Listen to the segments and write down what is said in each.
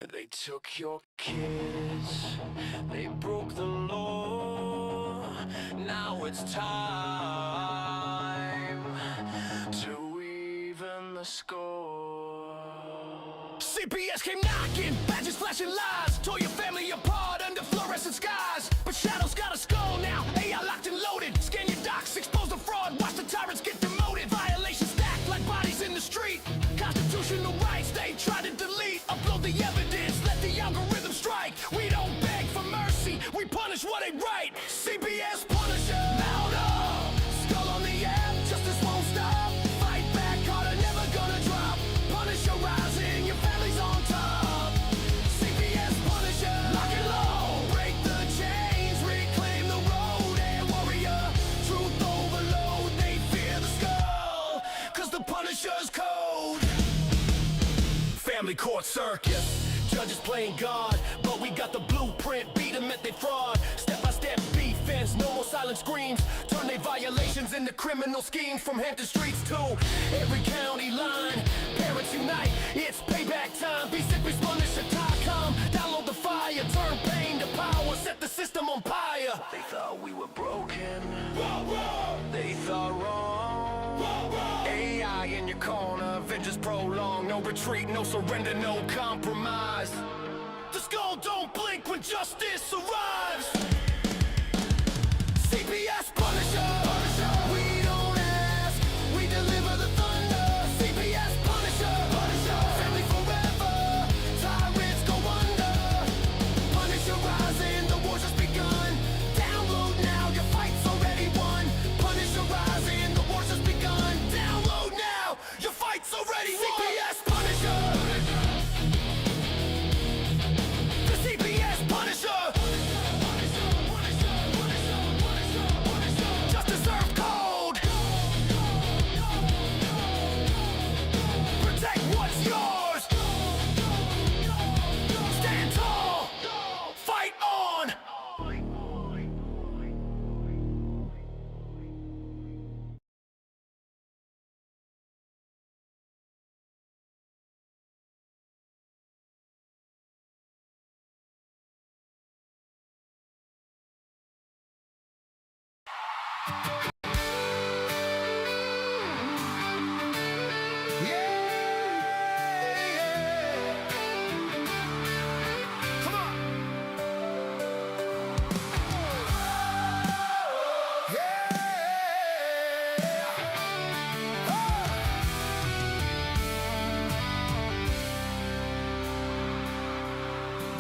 They took your kids, they broke the law. Now it's time to even the score. CPS came knocking, badges flashing lies, tore your family apart under fluorescent skies. But Shadow's got a skull now, AI locked and loaded. Scan your docs, expose the fraud, watch the tyrants get demoted. Violations stacked like bodies in the street. Constitutional rights they try to delete. Upload the evidence, let the algorithm strike. We don't beg for mercy, we punish what ain't right. CPS Punisher, louder. Skull on the app, justice won't stop. Fight back harder, never gonna drop. Punisher rising, your family's on top. CPS Punisher, lock it low. Break the chains, reclaim the road. And warrior, truth overload. They fear the skull, cause the Punisher's code. Family court circus, judges playing God, but we got the blueprint, beat them at their fraud. Step-by-step defense, no more silent screams. Turn their violations into criminal schemes. From Hampton streets to every county line, parents unite, it's payback time. Be sick, Punisher.com. Download the fire, turn pain to power, set the system on fire. They thought we were broken, they thought wrong. AI in your corner, vengeance prolonged. No retreat, no surrender, no compromise. The skull don't blink when justice arrives. CPS Punisher, we don't ask, we deliver the thunder. CPS Punisher, family forever, tyrants go under. Punisher rising, the war's just begun. Download now, your fight's already won. Punisher rising, the war's just begun. Download now, your fight's already won. CPS Punisher, the CPS Punisher. Justice served cold. Protect what's yours. Stand tall. Fight on.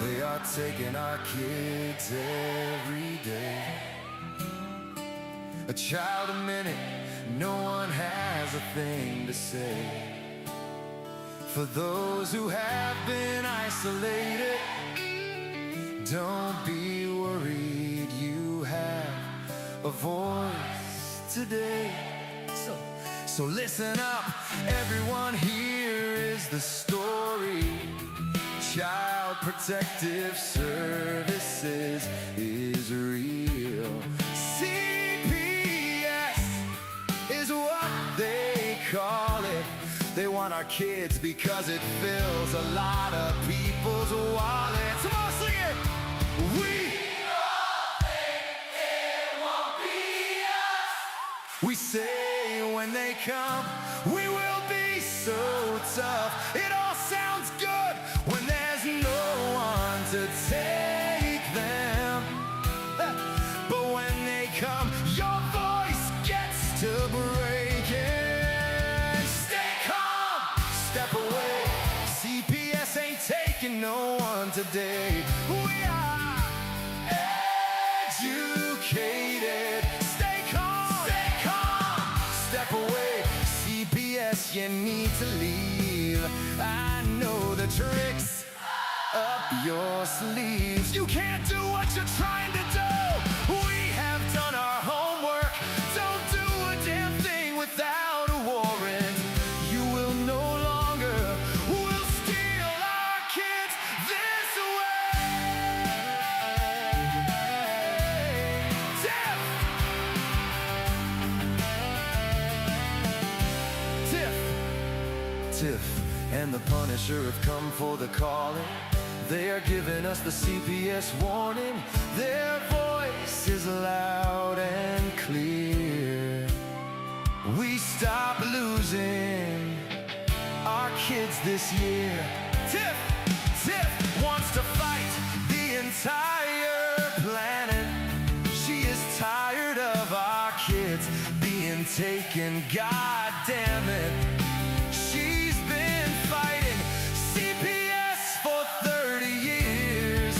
They are taking our kids every day. A child a minute, no one has a thing to say. For those who have been isolated, don't be worried, you have a voice today. So listen up, everyone, here is the story. Child Protective Services is real. CPS is what they call it. They want our kids because it fills a lot of people's wallets. Come on, sing it! We all think it won't be us. We say when they come, we will be so tough. It all sounds good when there's no one to take them. But when they come, your voice gets to breaking. Stay calm, step away. CPS ain't taking no one today. We are educated. Stay calm, step away. CPS, you need to leave. I know the tricks up your sleeves. You can't do what you're trying to do. We have done our homework. Don't do a damn thing without a warrant. You will no longer will steal our kids this way. Tiff and the Punisher have come for the calling. They are giving us the CPS warning. Their voice is loud and clear. We stop losing our kids this year. Tiff wants to fight the entire planet. She is tired of our kids being taken. God damn it. She's been fighting CPS for 30 years,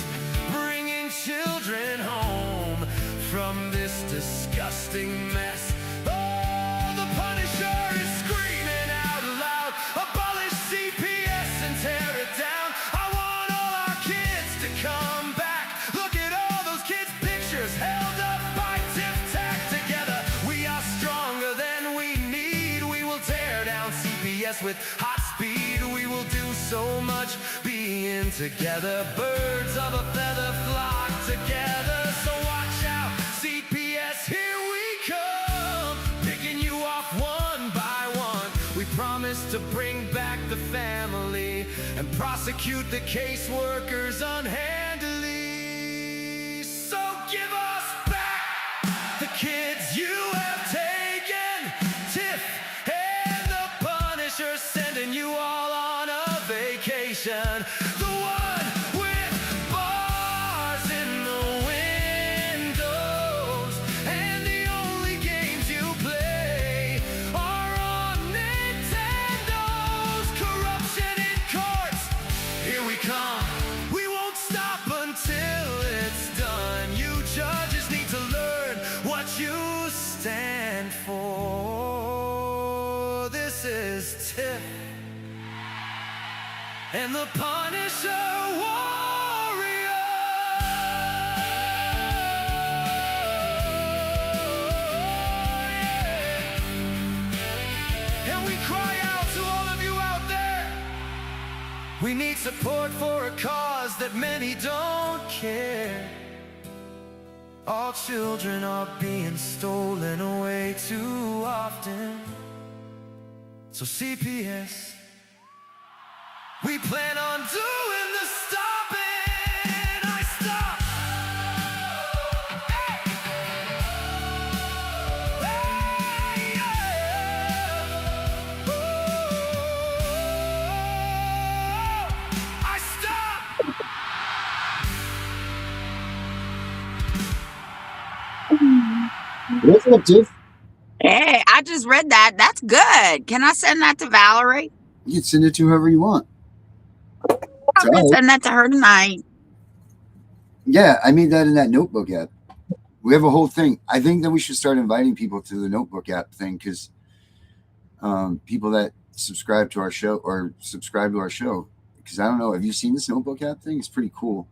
bringing children home from this disgusting mess. Oh, the Punisher is screaming out loud, abolish CPS and tear it down. I want all our kids to come back. Look at all those kids' pictures held up by Tic-Tac together. We are stronger than we need. We will tear down CPS with hot speed. We will do so much being together. Birds of a feather flock together. So watch out, CPS, here we come, picking you off one by one. We promise to bring back the family and prosecute the caseworkers unhandily. So give us back the kids you have taken. Tiff and the Punisher sending you all on a vacation. The one with bars in the windows, and the only games you play are on Nintendos. Corruption in courts, here we come. We won't stop until it's done. You judges need to learn what you stand for. This is Tiff and the Punisher Warrior. Yeah. And we cry out to all of you out there. We need support for a cause that many don't care. All children are being stolen away too often. So CPS, we plan on doing the stopping. I stop. Hey, yeah. Ooh, I stop. What's up, Tiff? Hey, I just read that. That's good. Can I send that to Valerie? You can send it to whoever you want. I'm going to send that to her tonight. Yeah, I made that in that notebook app. We have a whole thing. I think that we should start inviting people to the notebook app thing because people that subscribe to our show because I don't know. Have you seen this notebook app thing? It's pretty cool.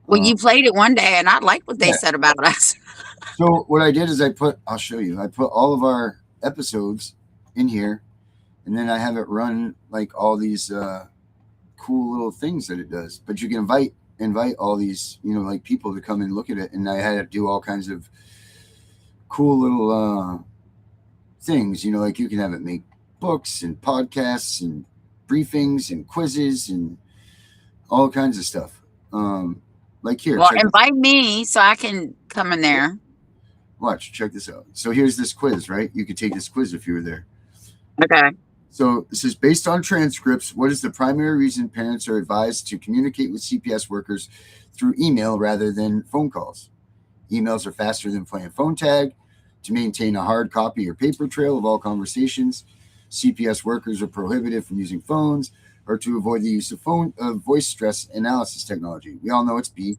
Well, you played it one day, and I like what they said about us. So what I did is I'll show you. I put all of our episodes in here, and then I have it run like all these cool little things that it does. But you can invite all these, like people to come and look at it. And I had to do all kinds of cool little things, like you can have it make books and podcasts and briefings and quizzes and all kinds of stuff. Like here. Well, invite me so I can come in there. Watch, check this out. So here's this quiz, right? You could take this quiz if you were there. Okay. So this is based on transcripts. What is the primary reason parents are advised to communicate with CPS workers through email rather than phone calls? Emails are faster than playing phone tag. To maintain a hard copy or paper trail of all conversations, CPS workers are prohibited from using phones or to avoid the use of voice stress analysis technology. We all know it's B.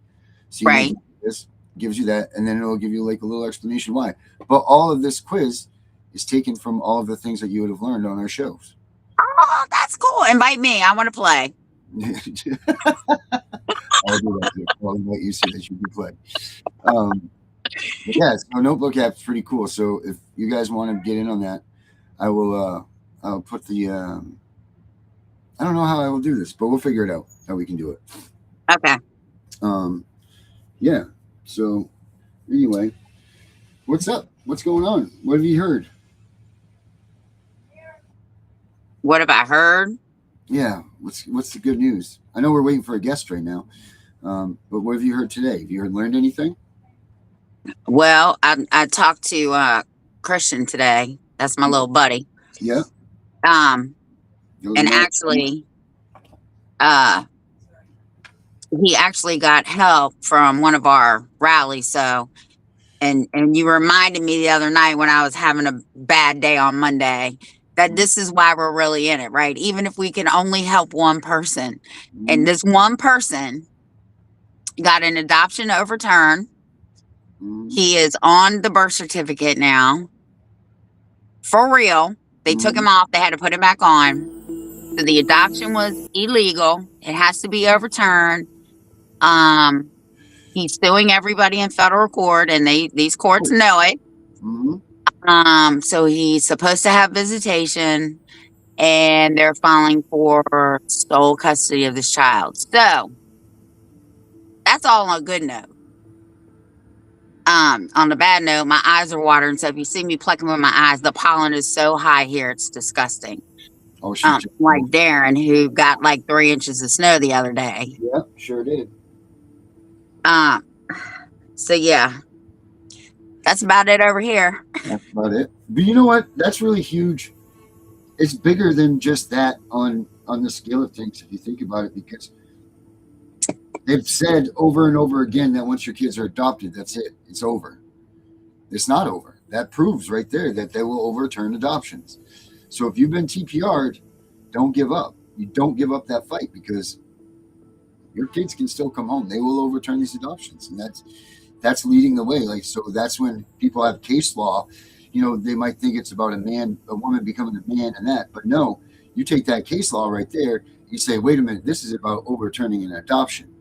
So right. This gives you that, and then it'll give you like a little explanation why. But all of this quiz is taken from all of the things that you would have learned on our shows. Oh, that's cool. Invite me. I want to play. I'll do that too. I'll invite you so that you can play. Yeah, so notebook app's pretty cool. So if you guys want to get in on that, I will. I'll put the. I don't know how I will do this, but we'll figure it out how we can do it. Okay. Yeah. So anyway, what's up? What's going on? What have you heard? What have I heard? Yeah. What's the good news? I know we're waiting for a guest right now, but what have you heard today? Have you learned anything? Well, I talked to Christian today. That's my little buddy. Yeah. Um, That was and another. uh, he actually got help from one of our rallies. So, and you reminded me the other night when I was having a bad day on Monday that this is why we're really in it, right? Even if we can only help one person, Mhm. and this one person got an adoption overturned. Mhm. He is on the birth certificate now. For real. They took Mhm. him off. They had to put him back on. So the adoption was illegal. It has to be overturned. Um, he's suing everybody in federal court, and these courts know it. Mhm. So he's supposed to have visitation, and they're filing for sole custody of this child. So that's all on a good note. On the bad note, my eyes are watering. So if you see me plucking with my eyes, the pollen is so high here, it's disgusting. Oh, she just. Like Darren, who got like 3 inches of snow the other day. Yeah, sure did. Um, so yeah, that's about it over here. That's about it. But you know what? That's really huge. It's bigger than just that on the scale of things if you think about it, because they've said over and over again that once your kids are adopted, that's it. It's over. It's not over. That proves right there that they will overturn adoptions. So if you've been TPR'd, don't give up. You don't give up that fight, because your kids can still come home. They will overturn these adoptions, and that's leading the way. Like, so that's when people have case law. They might think it's about a woman becoming a man, and that, but no. You take that case law right there. You say, wait a minute, this is about overturning an adoption,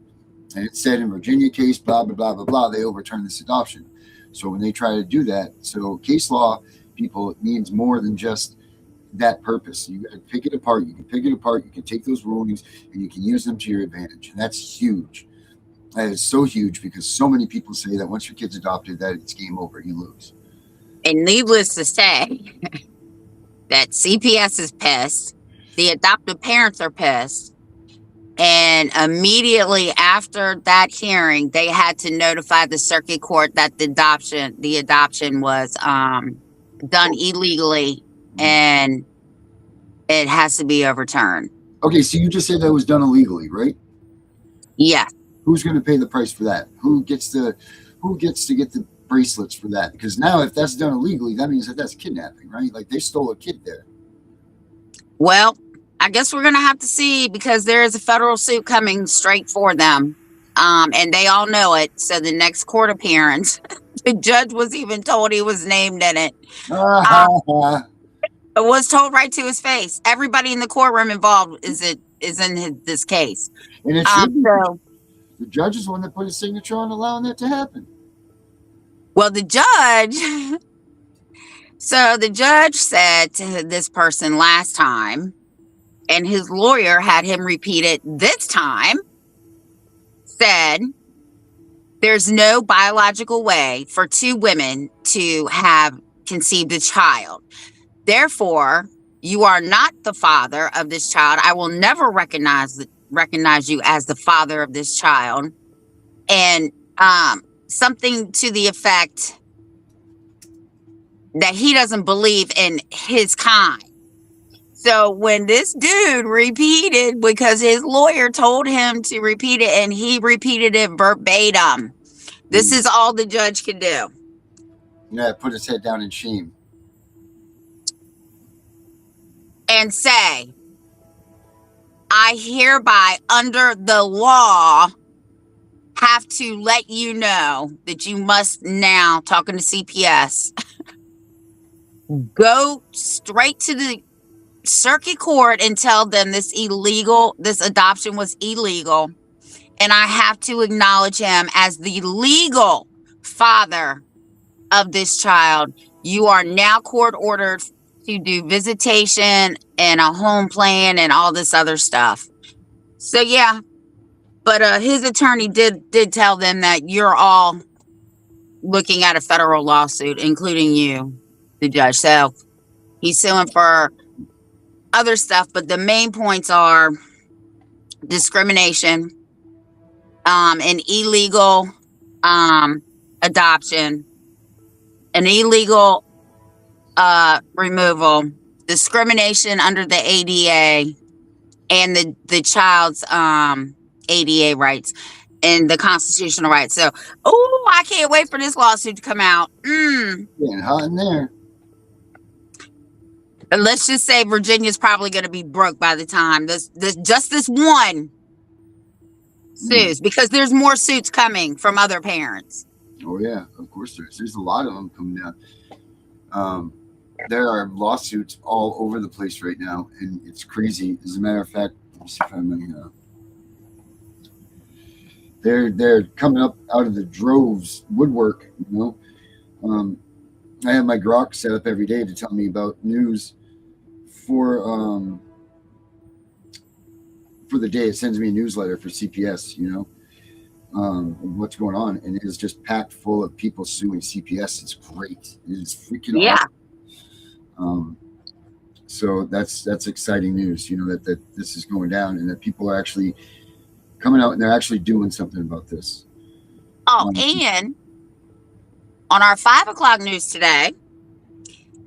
and it said in Virginia case, blah blah blah blah blah, they overturned this adoption. So when they try to do that, so case law, people, it means more than just that purpose. You got to pick it apart. You can pick it apart. You can take those rulings and you can use them to your advantage, and that's huge. That is so huge, because so many people say that once your kid's adopted, that it's game over. You lose. And needless to say, that CPS is pissed. The adoptive parents are pissed. And immediately after that hearing, they had to notify the circuit court that the adoption was done illegally, and it has to be overturned. Okay, so you just said that was done illegally, right? Yeah. Who's going to pay the price for that? Who gets to get the bracelets for that? Because now, if that's done illegally, that means that that's kidnapping, right? Like, they stole a kid there. Well, I guess we're going to have to see, because there is a federal suit coming straight for them. And they all know it. So the next court appearance, the judge was even told he was named in it. It was told right to his face. Everybody in the courtroom involved is in this case. And it should be. So, The judge is the one that put his signature on allowing that to happen. well, the judge. So the judge said to this person last time, and his lawyer had him repeat it this time, said, there's no biological way for two women to have conceived a child. Therefore, you are not the father of this child. I will never recognize you as the father of this child. And something to the effect that he doesn't believe in his kind. So when this dude repeated, because his lawyer told him to repeat it, and he repeated it verbatim, this is all the judge can do. Yeah, put his head down in shame. And say, I hereby, under the law, have to let you know that you must now, talking to CPS, go straight to the circuit court and tell them this adoption was illegal. And I have to acknowledge him as the legal father of this child. You are now court ordered to do visitation and a home plan and all this other stuff. So yeah, but his attorney did tell them that you're all looking at a federal lawsuit, including you, the judge. So he's suing for other stuff, but the main points are discrimination, an illegal adoption, an illegal removal, discrimination under the ADA, and the child's ADA rights and the constitutional rights. So, I can't wait for this lawsuit to come out. Getting hot in there. And let's just say Virginia's probably going to be broke by the time this one sues, because there's more suits coming from other parents. Oh yeah, of course there's a lot of them coming down. There are lawsuits all over the place right now, and it's crazy. As a matter of fact, let me see if I'm they're coming up out of the droves, woodwork. I have my grok set up every day to tell me about news for the day. It sends me a newsletter for CPS, what's going on, and it is just packed full of people suing CPS. It's great. It is freaking awesome. So that's exciting news, that this is going down, and that people are actually coming out and they're actually doing something about this. And on our 5 o'clock news today,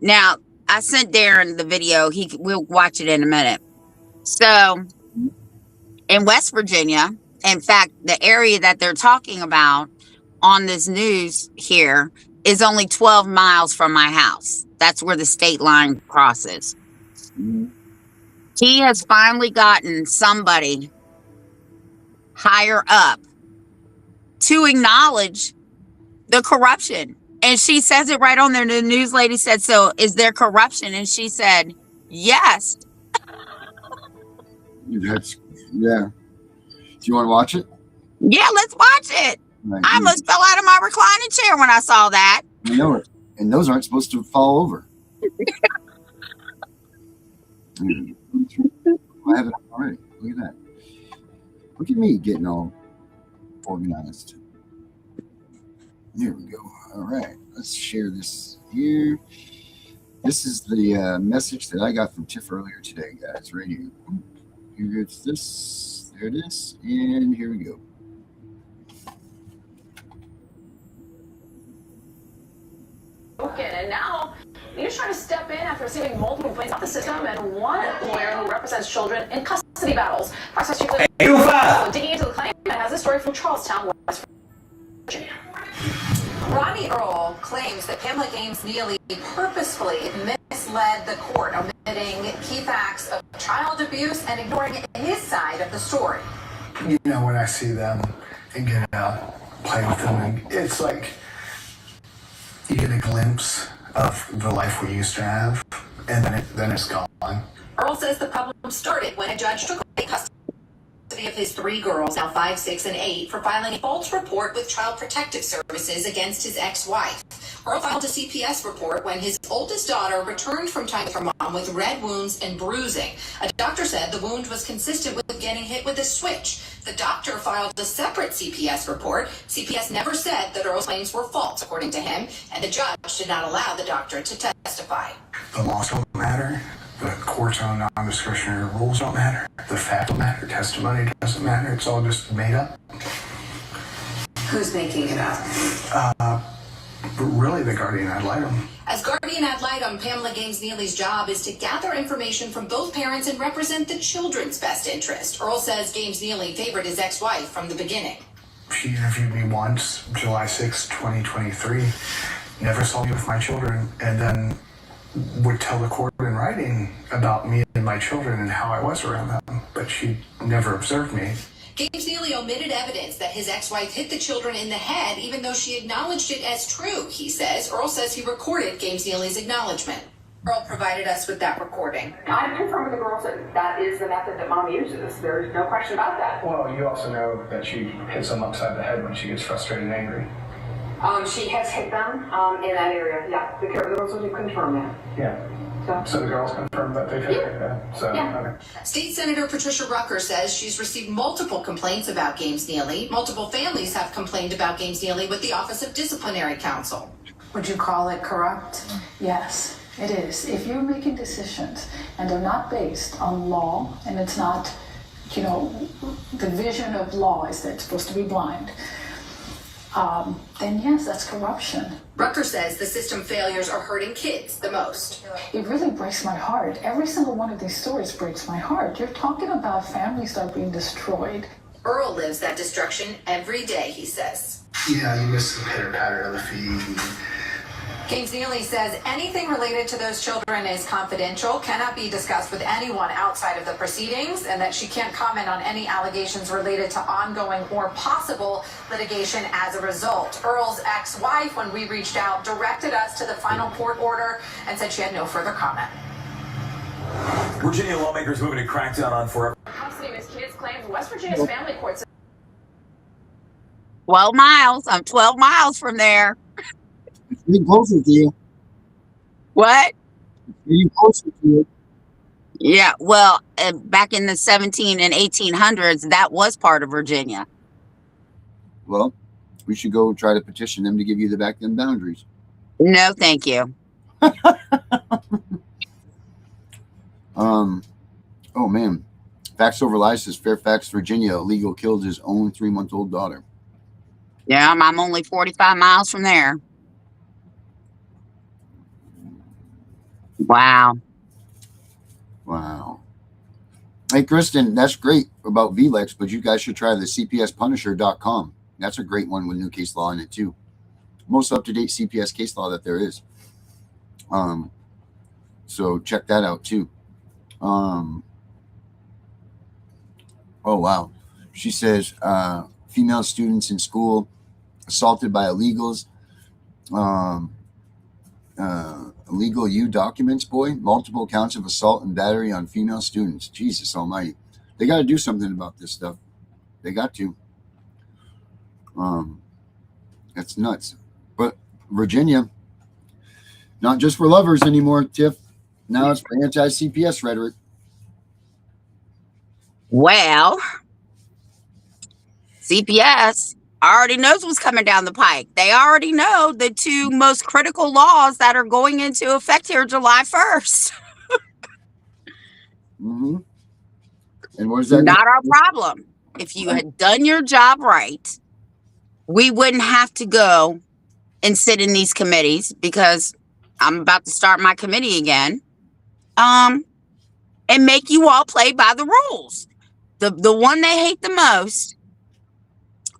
now I sent Darren the video. We'll watch it in a minute. So in West Virginia, in fact, the area that they're talking about on this news here is only 12 miles from my house. That's where the state line crosses. He has finally gotten somebody higher up to acknowledge the corruption. And she says it right on there. The news lady said, "So is there corruption?" And she said, "Yes." Yeah. Do you want to watch it? Yeah, let's watch it. Right. I almost fell out of my reclining chair when I saw that. I know it. And those aren't supposed to fall over. I have it already. Look at that. Look at me getting all organized. There we go. All right. Let's share this here. This is the message that I got from Tiff earlier today, guys. Right here. Here it's this. There it is. And here we go. And now you're trying to step in after receiving multiple complaints about the system and one lawyer who represents children in custody battles. Fox News digging into the claim and has this story from Charlestown, West Virginia. Ronnie Earl claims that Pamela Gaines Neely purposefully misled the court, omitting key facts of child abuse and ignoring his side of the story. When I see them and get out, play with them, and it's like you get a glimpse of the life we used to have, and then it's gone. Earl says the problem started when a judge took away custody of his 3 girls, now 5, 6, and 8, for filing a false report with Child Protective Services against his ex-wife. Earl filed a CPS report when his oldest daughter returned from time with her mom with red wounds and bruising. A doctor said the wound was consistent with getting hit with a switch. The doctor filed a separate CPS report. CPS never said that Earl's claims were false, according to him, and the judge did not allow the doctor to testify. The laws don't matter. The court's own non-discretionary rules don't matter. The facts don't matter. Testimony doesn't matter. It's all just made up. Who's making it up? Really, the guardian ad litem. As guardian ad litem, Pamela Gaines Neely's job is to gather information from both parents and represent the children's best interest. Earl says Gaines Neely favored his ex-wife from the beginning. She interviewed me once, July 6, 2023. Never saw me with my children, and then would tell the court in writing about me and my children and how I was around them, but she never observed me. Gaines Neely omitted evidence that his ex-wife hit the children in the head, even though she acknowledged it as true, he says. Earl says he recorded Gaines Neely's acknowledgement. Earl provided us with that recording. I'm confirming the girls that is the method that mom uses. There's no question about that. Well, you also know that she hits them upside the head when she gets frustrated and angry. She has hit them in that area. Yeah, the girls will confirm that. Yeah. So the girls confirmed that they've hit that. So, okay. State Senator Patricia Rucker says she's received multiple complaints about Gaines Neely. Multiple families have complained about Gaines Neely with the Office of Disciplinary Counsel. Would you call it corrupt? Yes. It is. If you're making decisions and they're not based on law, and it's not, the vision of law is that it's supposed to be blind, then yes, that's corruption. Rutgers says the system failures are hurting kids the most. It really breaks my heart. Every single one of these stories breaks my heart. You're talking about families that are being destroyed. Earl lives that destruction every day, he says. Yeah, you miss the pitter patter of the feet. James Neely says anything related to those children is confidential, cannot be discussed with anyone outside of the proceedings, and that she can't comment on any allegations related to ongoing or possible litigation as a result. Earl's ex-wife, when we reached out, directed us to the final court order and said she had no further comment. Virginia lawmakers moving to crackdown on forever. Custody of his kids claims West Virginia's family courts. 12 miles. I'm 12 miles from there. It's getting closer to you. What? It's getting closer to you. Yeah, well, back in the 17 and 1800s, that was part of Virginia. Well, we should go try to petition them to give you the back end boundaries. No, thank you. Oh man, Facts Over Lies says Fairfax, Virginia, illegal killed his own 3-month-old daughter. Yeah, I'm only 45 miles from there. Wow. Wow. Hey, Kristen, that's great about VLEX, but you guys should try the CPSpunisher.com. That's a great one with new case law in it too. Most up-to-date CPS case law that there is. So check that out too. Oh wow. She says female students in school assaulted by illegals. Illegal U documents, boy. Multiple counts of assault and battery on female students. Jesus almighty. They got to do something about this stuff. They got to. That's nuts. But Virginia, not just for lovers anymore, Tiff. Now it's for anti-CPS rhetoric. Well, CPS already knows what's coming down the pike. They already know the two most critical laws that are going into effect here July 1st. Mm-hmm. And what is that? Not our problem. If you had done your job right, we wouldn't have to go and sit in these committees, because I'm about to start my committee again, and make you all play by the rules. The one they hate the most,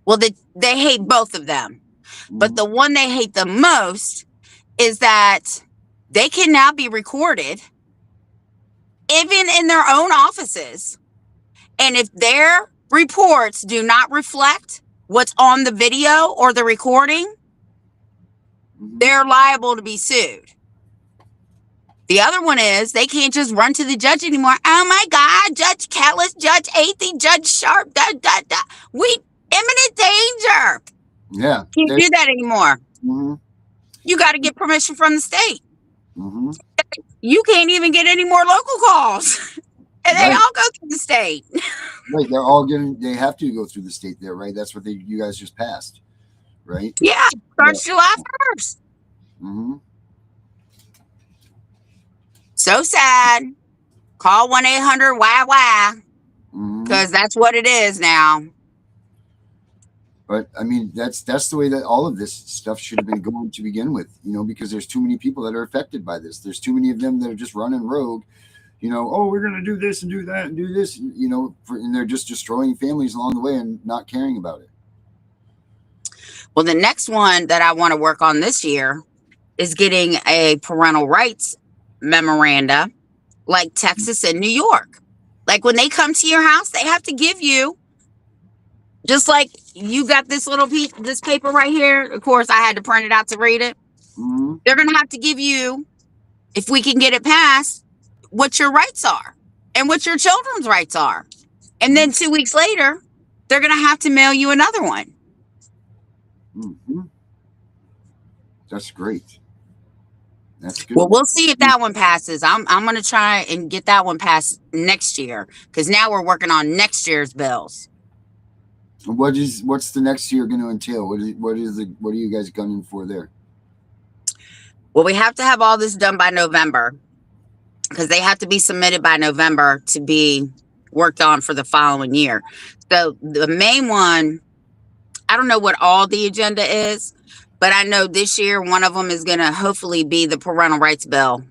well, they hate both of them. But the one they hate the most is that they can now be recorded, even in their own offices. And if their reports do not reflect what's on the video or the recording, they're liable to be sued. The other one is they can't just run to the judge anymore. Oh my God, Judge Kellis, Judge Athey, Judge Sharp, we imminent danger. Yeah. Can't do that anymore. Mm-hmm. You got to get permission from the state. Mm-hmm. You can't even get any more local calls. And they all go through the state. Right. They have to go through the state there, right? That's what you guys just passed, right? Yeah. Starts July 1st. Mm-hmm. So sad. Call 1-800-WHY, because that's what it is now. But I mean, that's the way that all of this stuff should have been going to begin with, because there's too many people that are affected by this. There's too many of them that are just running rogue, oh, we're going to do this and do that and do this, and they're just destroying families along the way and not caring about it. Well, the next one that I want to work on this year is getting a parental rights memoranda like Texas and New York. Like when they come to your house, they have to give you, just like you got this little piece, this paper right here. Of course, I had to print it out to read it. Mm-hmm. They're going to have to give you, if we can get it passed, what your rights are and what your children's rights are. And then 2 weeks later, they're going to have to mail you another one. Mm-hmm. That's great. That's good. Well, we'll see if that one passes. I'm going to try and get that one passed next year, because now we're working on next year's bills. What's the next year going to entail? What are you guys gunning for there? Well, we have to have all this done by November because they have to be submitted by November to be worked on for the following year. So the main one, I don't know what all the agenda is, but I know this year one of them is going to hopefully be the parental rights bill.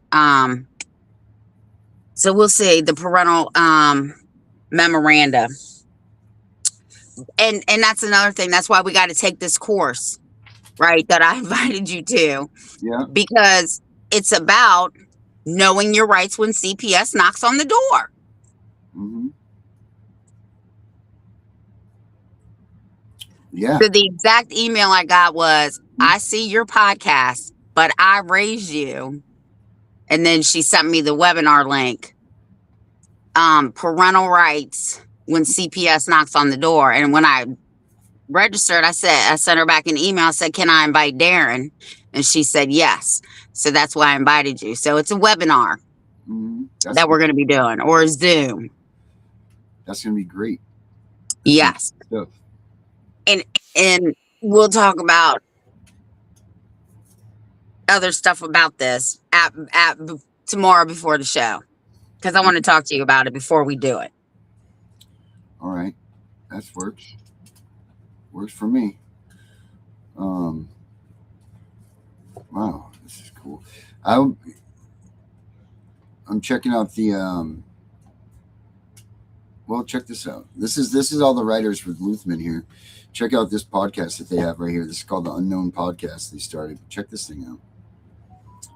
So we'll see, the parental memoranda. And that's another thing. That's why we got to take this course, right, that I invited you to. Yeah. Because it's about knowing your rights when CPS knocks on the door. Mm-hmm. Yeah. So the exact email I got was, I see your podcast, but I raised you. And then she sent me the webinar link. Parental rights when CPS knocks on the door. And when I registered, I sent her back an email. I said, can I invite Darren? And she said, yes. So that's why I invited you. So it's a webinar that we're going to be doing, or a Zoom. That's going to be great. Yes. Stuff. And we'll talk about other stuff about this at tomorrow before the show, because I want to talk to you about it before we do it. All right. That works. Works for me. Wow, this is cool. I'm checking out the well, check this out. This is all the writers with Luthman here. Check out this podcast that they have right here. This is called the Unknown Podcast they started. Check this thing out.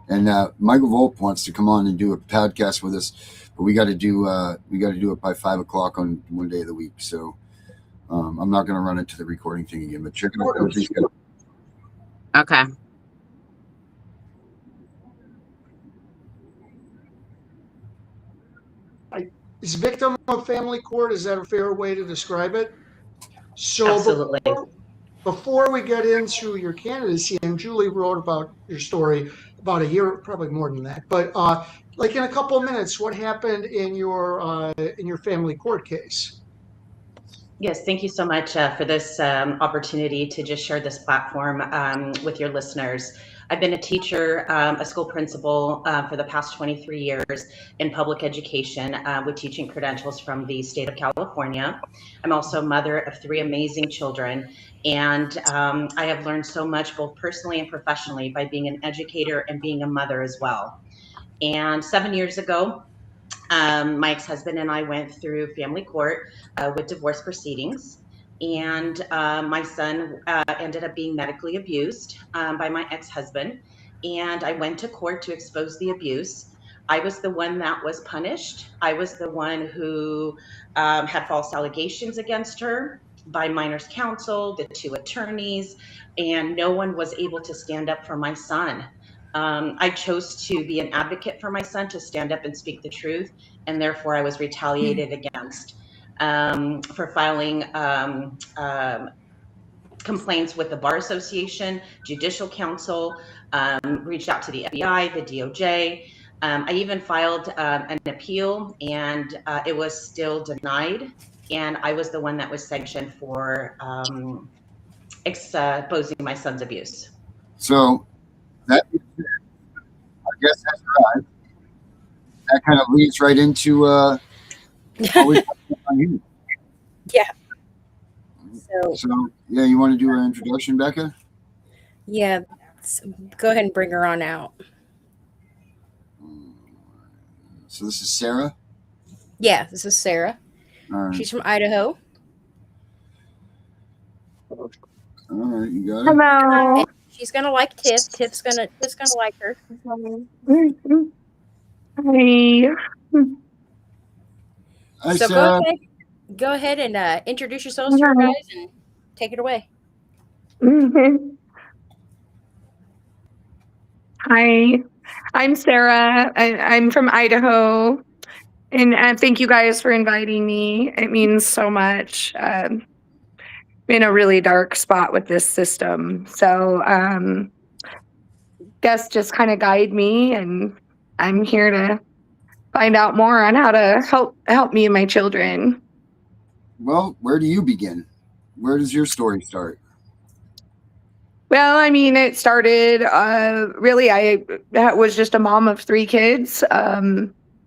And Michael Volpe wants to come on and do a podcast with us, but we got to do it by 5 o'clock on one day of the week. So I'm not going to run into the recording thing again, but check it out. Okay. Is victim of family court, is that a fair way to describe it? So Absolutely. Before we get into your candidacy, and Julie wrote about your story about a year, probably more than that, but like in a couple of minutes, what happened in your family court case? Yes, thank you so much for this opportunity to just share this platform with your listeners. I've been a teacher, a school principal for the past 23 years in public education with teaching credentials from the state of California. I'm also a mother of 3 amazing children, and I have learned so much both personally and professionally by being an educator and being a mother as well. And 7 years ago, my ex-husband and I went through family court with divorce proceedings. And my son ended up being medically abused by my ex-husband. And I went to court to expose the abuse. I was the one that was punished. I was the one who had false allegations against her by minors counsel, the 2 attorneys, and no one was able to stand up for my son. I chose to be an advocate for my son, to stand up and speak the truth, and therefore I was retaliated against for filing complaints with the Bar Association, Judicial Council, reached out to the FBI, the DOJ. I even filed an appeal, and it was still denied. And I was the one that was sanctioned for exposing my son's abuse. So that, I guess that's right. That kind of leads right into Yeah. So yeah, you want to do an introduction, Becca? Yeah. So go ahead and bring her on out. So this is Sarah? Yeah, this is Sarah. All right. She's from Idaho. All right, you got it. Hello. And she's gonna like Tiff. Tiff's gonna like her. Hi. Hi, So Sarah. go ahead and introduce yourselves to your guys and take it away. Hi, I'm Sarah. I'm from Idaho, and thank you guys for inviting me. It means so much. In a really dark spot with this system, so guess just kind of guide me, and I'm here to find out more on how to help me and my children. Well, where do you begin? Where does your story start? Well, I mean, it started really, I was just a mom of 3 kids.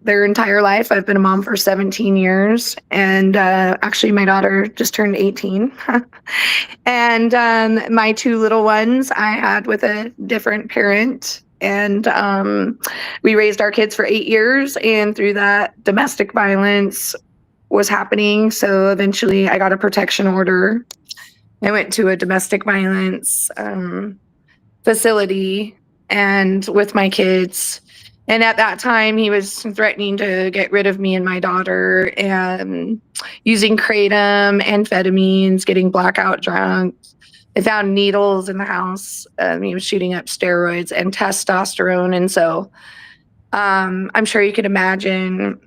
Their entire life. I've been a mom for 17 years. And actually, my daughter just turned 18. And my 2 little ones I had with a different parent. And we raised our kids for 8 years. And through that, domestic violence was happening. So eventually, I got a protection order. I went to a domestic violence facility and with my kids. And at that time, he was threatening to get rid of me and my daughter and using kratom, amphetamines, getting blackout drunk. I found needles in the house. He was shooting up steroids and testosterone. And so I'm sure you could imagine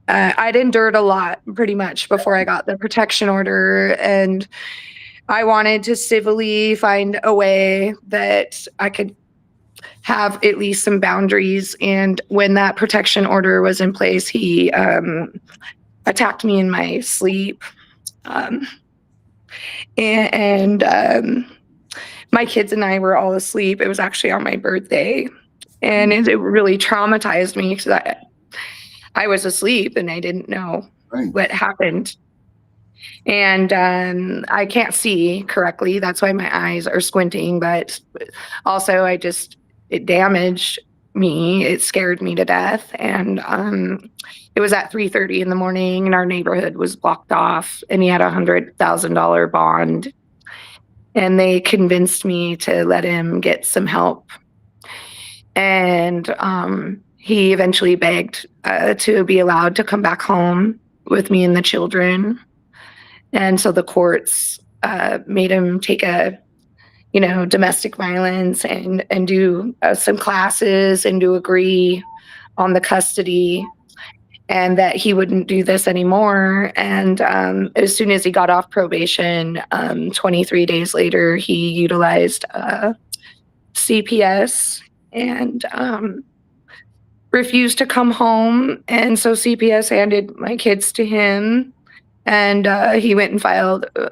I'd endured a lot pretty much before I got the protection order. And I wanted to civilly find a way that I could have at least some boundaries. And when that protection order was in place, he attacked me in my sleep. And my kids and I were all asleep. It was actually on my birthday. And it really traumatized me because I was asleep and I didn't know what happened. And I can't see correctly. That's why my eyes are squinting. But also, it damaged me. It scared me to death. And it was at 3:30 in the morning, and our neighborhood was blocked off. And he had a $100,000 bond. And they convinced me to let him get some help. And he eventually begged to be allowed to come back home with me and the children. And so the courts made him take a domestic violence and do some classes and to agree on the custody and that he wouldn't do this anymore. And as soon as he got off probation, 23 days later, he utilized CPS and refused to come home. And so CPS handed my kids to him. And he went and filed a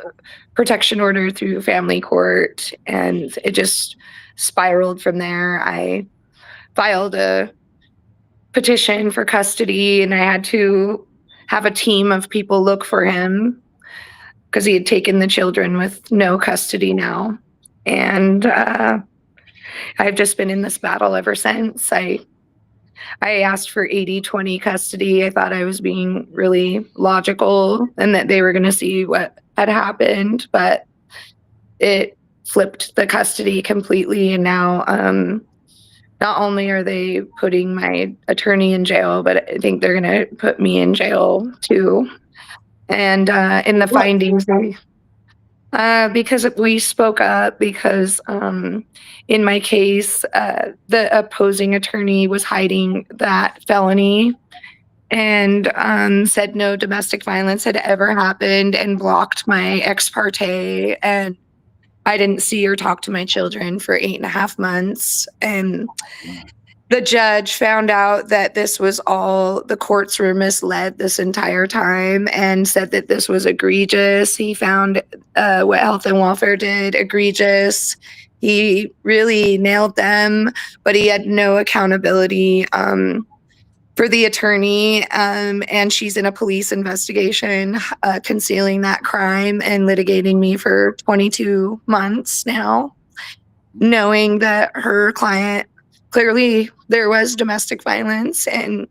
protection order through family court, and it just spiraled from there. I filed a petition for custody, and I had to have a team of people look for him because he had taken the children with no custody now. And I've just been in this battle ever since. I asked for 80-20 custody. I thought I was being really logical and that they were going to see what had happened, but it flipped the custody completely. And now not only are they putting my attorney in jail, but I think they're going to put me in jail too. And in the findings, because we spoke up, because in my case, the opposing attorney was hiding that felony and said no domestic violence had ever happened and blocked my ex parte. And I didn't see or talk to my children for 8.5 months. And the judge found out that this was all, the courts were misled this entire time and said that this was egregious. He found what health and welfare did egregious. He really nailed them, but he had no accountability for the attorney. And she's in a police investigation, concealing that crime and litigating me for 22 months now, knowing that her client, clearly there was domestic violence and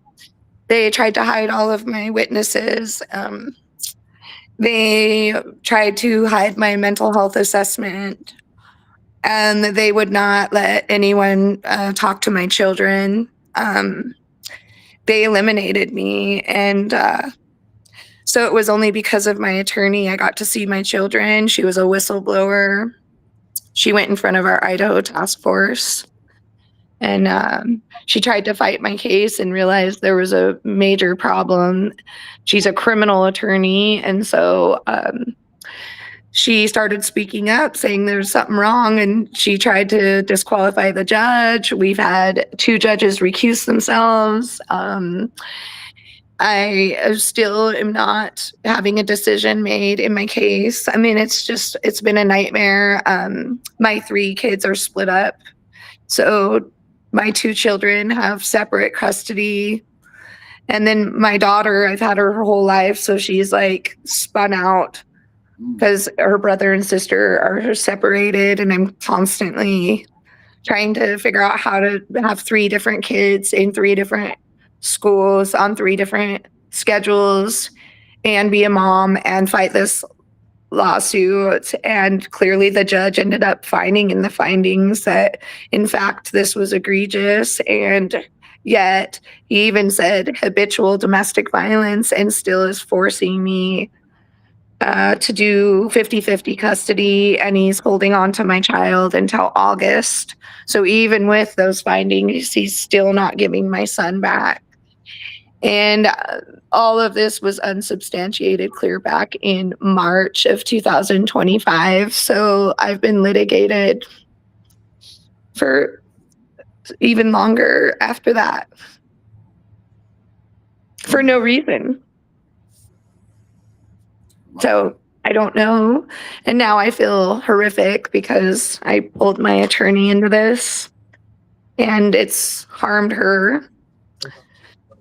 they tried to hide all of my witnesses. They tried to hide my mental health assessment, and they would not let anyone talk to my children. They eliminated me. And so it was only because of my attorney I got to see my children. She was a whistleblower. She went in front of our Idaho task force. And she tried to fight my case and realized there was a major problem. She's a criminal attorney. And so she started speaking up, saying there's something wrong. And she tried to disqualify the judge. We've had 2 judges recuse themselves. I still am not having a decision made in my case. I mean, it's been a nightmare. My 3 kids are split up. So my 2 children have separate custody. And then my daughter, I've had her whole life. So she's like spun out because her brother and sister are separated. And I'm constantly trying to figure out how to have 3 different kids in 3 different schools on 3 different schedules and be a mom and fight this lawsuit. And clearly the judge ended up finding in the findings that in fact this was egregious, and yet he even said habitual domestic violence and still is forcing me to do 50-50 custody, and he's holding on to my child until August. So even with those findings, he's still not giving my son back. And all of this was unsubstantiated clear back in March of 2025. So I've been litigated for even longer after that for no reason. So I don't know. And now I feel horrific because I pulled my attorney into this and it's harmed her.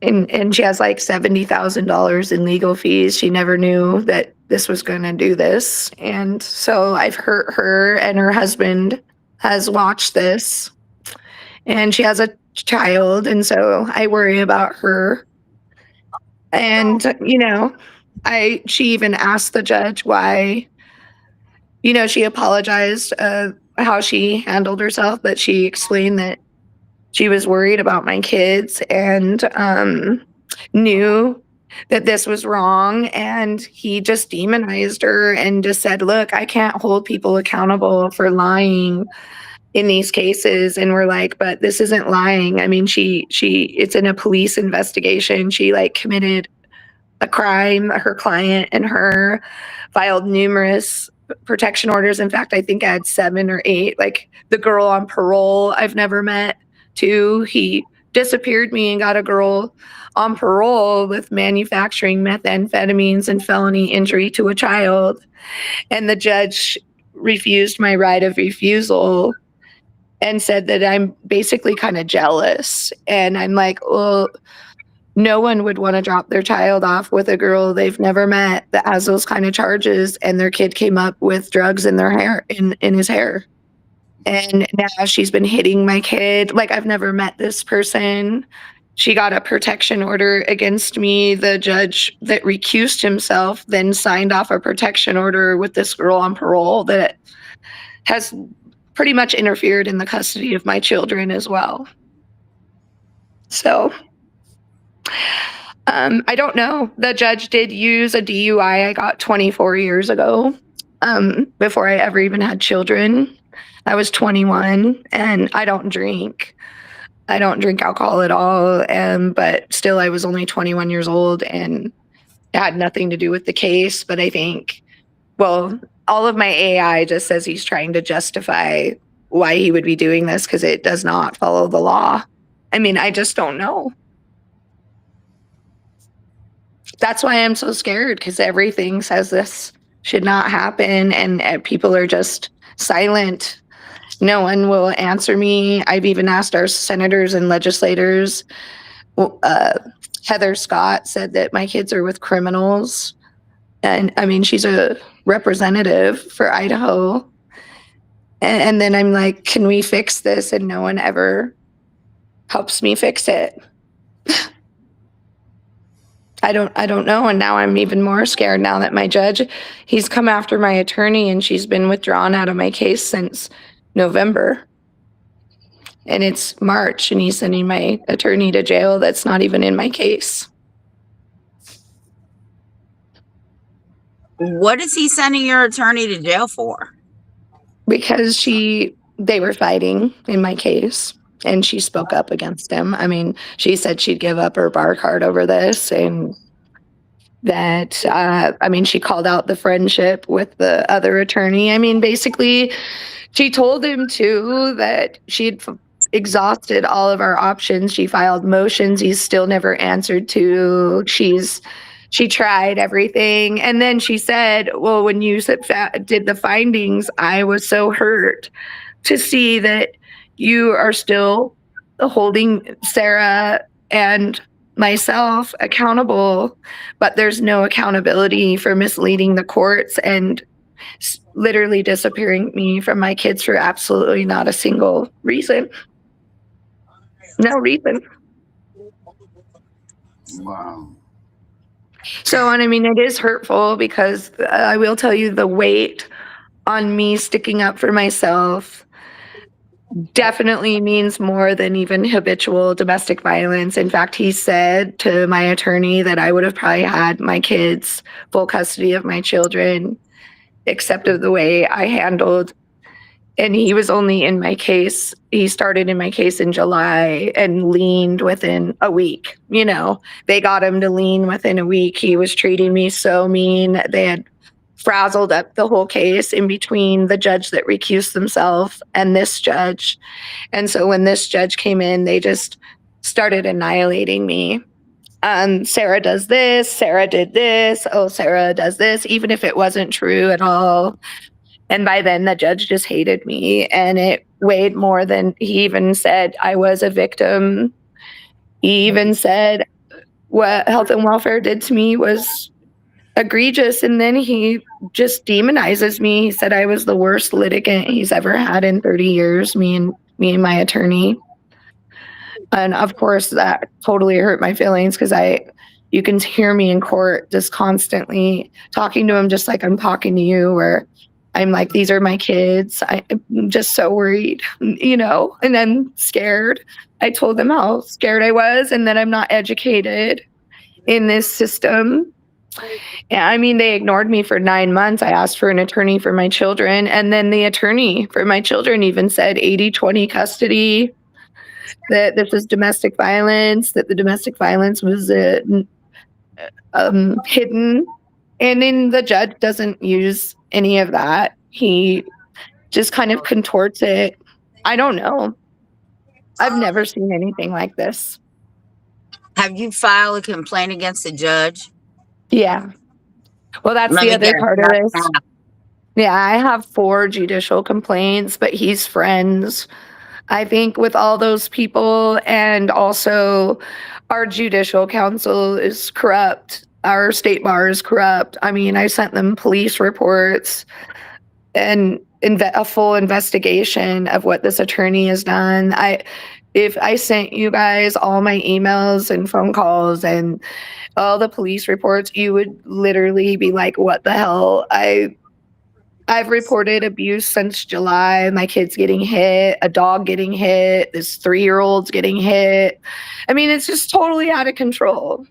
And she has like $70,000 in legal fees. She never knew that this was going to do this. And so I've hurt her, and her husband has watched this, and she has a child. And so I worry about her. And, she even asked the judge why, she apologized how she handled herself, but she explained that she was worried about my kids and knew that this was wrong. And he just demonized her and just said, look, I can't hold people accountable for lying in these cases. And we're like, but this isn't lying. I mean, it's in a police investigation. She committed a crime. Her client and her filed numerous protection orders. In fact, I think I had 7 or 8. Like the girl on parole I've never met too. He disappeared me and got a girl on parole with manufacturing methamphetamines and felony injury to a child. And the judge refused my right of refusal and said that I'm basically kind of jealous. And I'm like, well, no one would want to drop their child off with a girl they've never met that has those kind of charges, and their kid came up with drugs in their hair, in his hair. And now she's been hitting my kid. Like, I've never met this person. She got a protection order against me. The judge that recused himself then signed off a protection order with this girl on parole that has pretty much interfered in the custody of my children as well. So I don't know. The judge did use a DUI I got 24 years ago, before I ever even had children. I was 21 and I don't drink. I don't drink alcohol at all. But still, I was only 21 years old and it had nothing to do with the case. But I think, well, all of my AI just says he's trying to justify why he would be doing this because it does not follow the law. I mean, I just don't know. That's why I'm so scared, because everything says this should not happen and people are just silent. No one will answer me. I've even asked our senators and legislators. Heather Scott said that my kids are with criminals. And I mean, she's a representative for Idaho. And then I'm like, can we fix this? And no one ever helps me fix it. I don't know. And now I'm even more scared now that my judge, he's come after my attorney and she's been withdrawn out of my case since November. And it's March and he's sending my attorney to jail that's not even in my case. What is he sending your attorney to jail for? Because they were fighting in my case. And she spoke up against him. I mean, she said she'd give up her bar card over this, and that, she called out the friendship with the other attorney. I mean, basically, she told him too that she'd exhausted all of our options. She filed motions he's still never answered to. She tried everything. And then she said, well, when you did the findings, I was so hurt to see that you are still holding Sarah and myself accountable, but there's no accountability for misleading the courts and literally disappearing me from my kids for absolutely not a single reason. No reason. Wow. So, and I mean, it is hurtful because I will tell you the weight on me sticking up for myself definitely means more than even habitual domestic violence. In fact, he said to my attorney that I would have probably had my kids, full custody of my children, except of the way I handled. And he was only in my case. He started in my case in July and leaned within a week. You know, they got him to lean within a week. He was treating me so mean. They had frazzled up the whole case in between the judge that recused themselves and this judge. And so when this judge came in, they just started annihilating me. Sarah does this, Sarah did this, oh, Sarah does this, even if it wasn't true at all. And by then the judge just hated me, and it weighed more than he even said I was a victim. He even said what health and welfare did to me was egregious, and then he just demonizes me. He said I was the worst litigant he's ever had in 30 years, me and my attorney. And of course that totally hurt my feelings because you can hear me in court just constantly talking to him just like I'm talking to you, where I'm like, these are my kids. I'm just so worried, you know, and then scared. I told them how scared I was and that I'm not educated in this system. I mean, they ignored me for 9 months. I asked for an attorney for my children. And then the attorney for my children even said 80-20 custody, that this was domestic violence, that the domestic violence was hidden. And then the judge doesn't use any of that. He just kind of contorts it. I don't know. I've never seen anything like this. Have you filed a complaint against the judge? Yeah. Well, that's the other part of this. Yeah, I have 4 judicial complaints, but he's friends, I think, with all those people. And also our judicial council is corrupt. Our state bar is corrupt. I mean, I sent them police reports and a full investigation of what this attorney has done. If I sent you guys all my emails and phone calls and all the police reports, you would literally be like, what the hell? I've reported abuse since July. My kid's getting hit, a dog getting hit, this 3-year-old's getting hit. I mean, it's just totally out of control.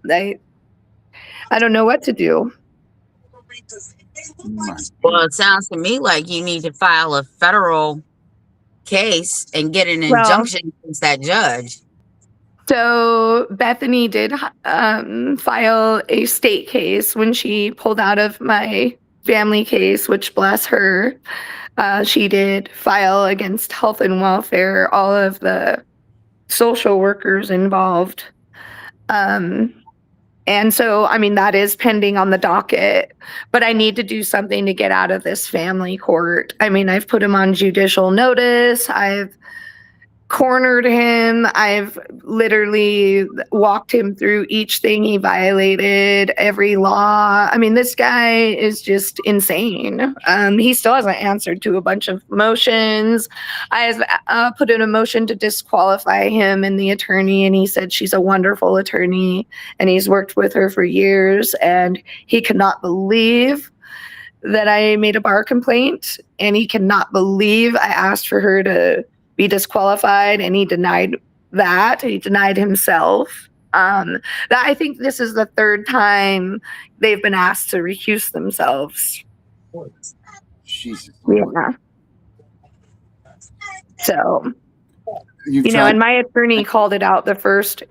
I don't know what to do. Well, it sounds to me like you need to file a federal case and get an injunction against that judge. So Bethany did file a state case when she pulled out of my family case, which bless her. She did file against health and welfare, all of the social workers involved. And so, I mean, that is pending on the docket, but I need to do something to get out of this family court. I mean, I've put him on judicial notice. I've cornered him. I've literally walked him through each thing he violated, every law. I mean, this guy is just insane. He still hasn't answered to a bunch of motions. I've put in a motion to disqualify him and the attorney, and he said she's a wonderful attorney, and he's worked with her for years, and he cannot believe that I made a bar complaint, and he cannot believe I asked for her to be disqualified, and he denied that. He denied himself. I think this is the 3rd time they've been asked to recuse themselves. Jesus. Yeah. So, and my attorney called it out the first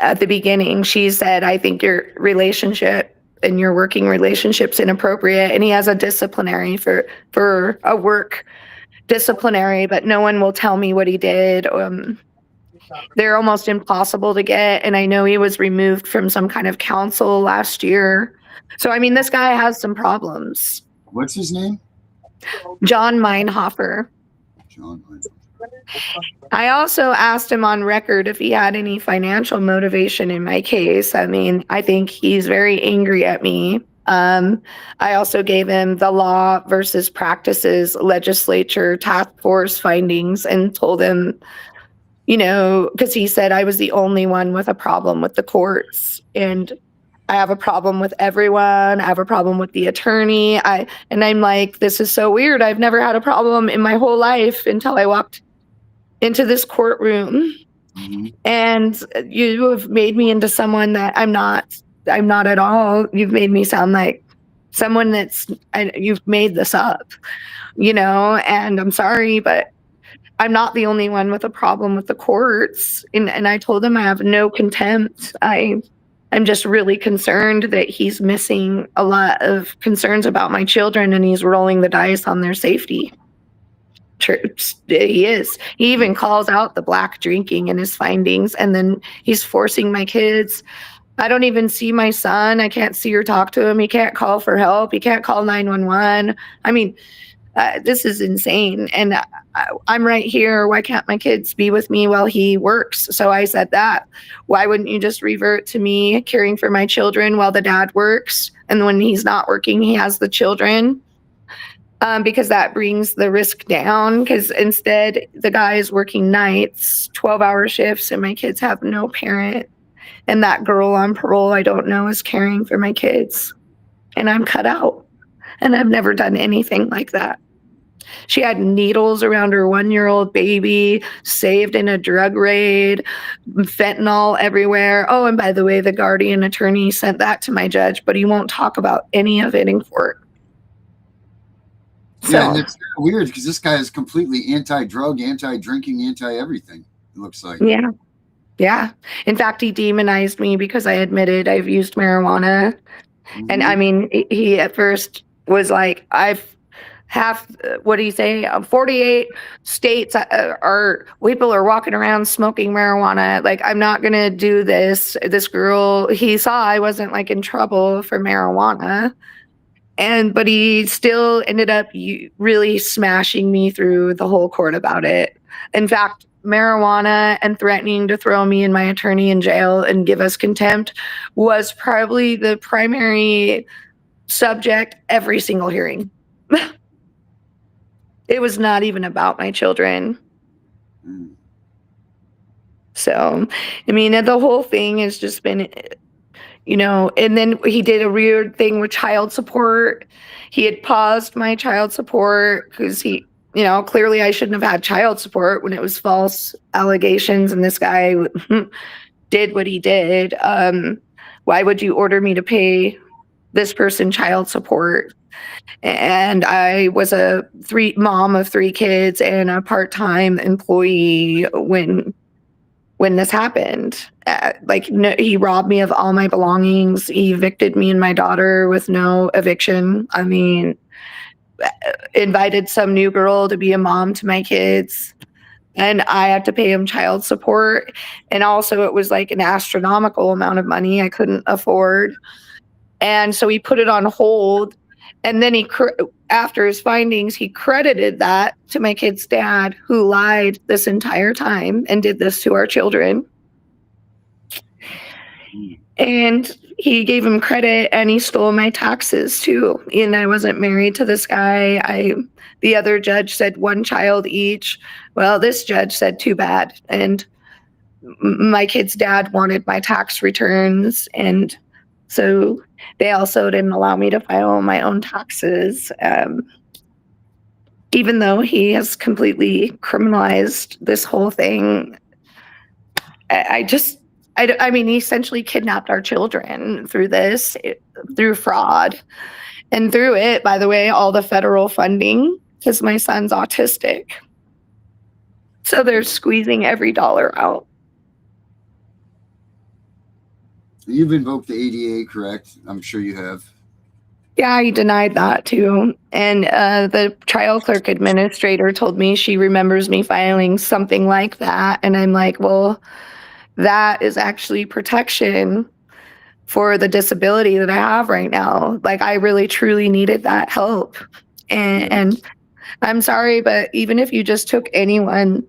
at the beginning. She said, I think your relationship and your working relationship's inappropriate, and he has a disciplinary for a work disciplinary, but no one will tell me what he did. They're almost impossible to get. And I know he was removed from some kind of council last year. So, I mean, this guy has some problems. What's his name? John Meinhofer. John Meinhofer. I also asked him on record if he had any financial motivation in my case. I mean, I think he's very angry at me. I also gave him the law versus practices legislature task force findings and told him, you know, because he said I was the only one with a problem with the courts, and I have a problem with everyone. I have a problem with the attorney. I'm like, this is so weird. I've never had a problem in my whole life until I walked into this courtroom. Mm-hmm. And you have made me into someone that I'm not at all. You've made me sound like someone you've made this up, you know, and I'm sorry, but I'm not the only one with a problem with the courts. And I told him I have no contempt. I'm just really concerned that he's missing a lot of concerns about my children, and he's rolling the dice on their safety. He is. He even calls out the black drinking in his findings, and then he's forcing my kids. I don't even see my son. I can't see or talk to him. He can't call for help. He can't call 911. I mean, this is insane. And I'm right here. Why can't my kids be with me while he works? So I said that. Why wouldn't you just revert to me caring for my children while the dad works? And when he's not working, he has the children. Because that brings the risk down, because instead the guy is working nights, 12-hour shifts, and my kids have no parent. And that girl on parole I don't know is caring for my kids. And I'm cut out. And I've never done anything like that. She had needles around her 1-year-old baby, saved in a drug raid, fentanyl everywhere. Oh, and by the way, the guardian attorney sent that to my judge, but he won't talk about any of it in court. Yeah, and it's kind of weird because this guy is completely anti-drug, anti-drinking, anti-everything, it looks like. Yeah. Yeah. In fact, he demonized me because I admitted I've used marijuana. Mm-hmm. And I mean, he at first was like, what do you say? 48 states people are walking around smoking marijuana. Like, I'm not going to do this. This girl, he saw I wasn't like in trouble for marijuana. But he still ended up really smashing me through the whole court about it. In fact, marijuana and threatening to throw me and my attorney in jail and give us contempt was probably the primary subject every single hearing. It was not even about my children. So, I mean, the whole thing has just been, you know, and then he did a weird thing with child support. He had paused my child support because clearly I shouldn't have had child support when it was false allegations, and this guy did what he did. Why would you order me to pay this person child support? And I was a mom of 3 kids and a part-time employee when this happened. He robbed me of all my belongings. He evicted me and my daughter with no eviction. I mean, invited some new girl to be a mom to my kids, and I had to pay him child support. And also it was like an astronomical amount of money I couldn't afford. And so he put it on hold. And then after his findings, he credited that to my kid's dad, who lied this entire time and did this to our children. And he gave him credit, and he stole my taxes too. And I wasn't married to this guy. The other judge said 1 child each. Well, this judge said too bad. And my kid's dad wanted my tax returns, and so they also didn't allow me to file my own taxes, even though he has completely criminalized this whole thing. I mean, he essentially kidnapped our children through fraud, and through it, by the way, all the federal funding, because my son's autistic. So they're squeezing every dollar out. You've invoked the ADA, correct? I'm sure you have. Yeah, he denied that too. And the trial clerk administrator told me she remembers me filing something like that. And I'm like, well, that is actually protection for the disability that I have right now. Like, I really truly needed that help. And I'm sorry, but even if you just took anyone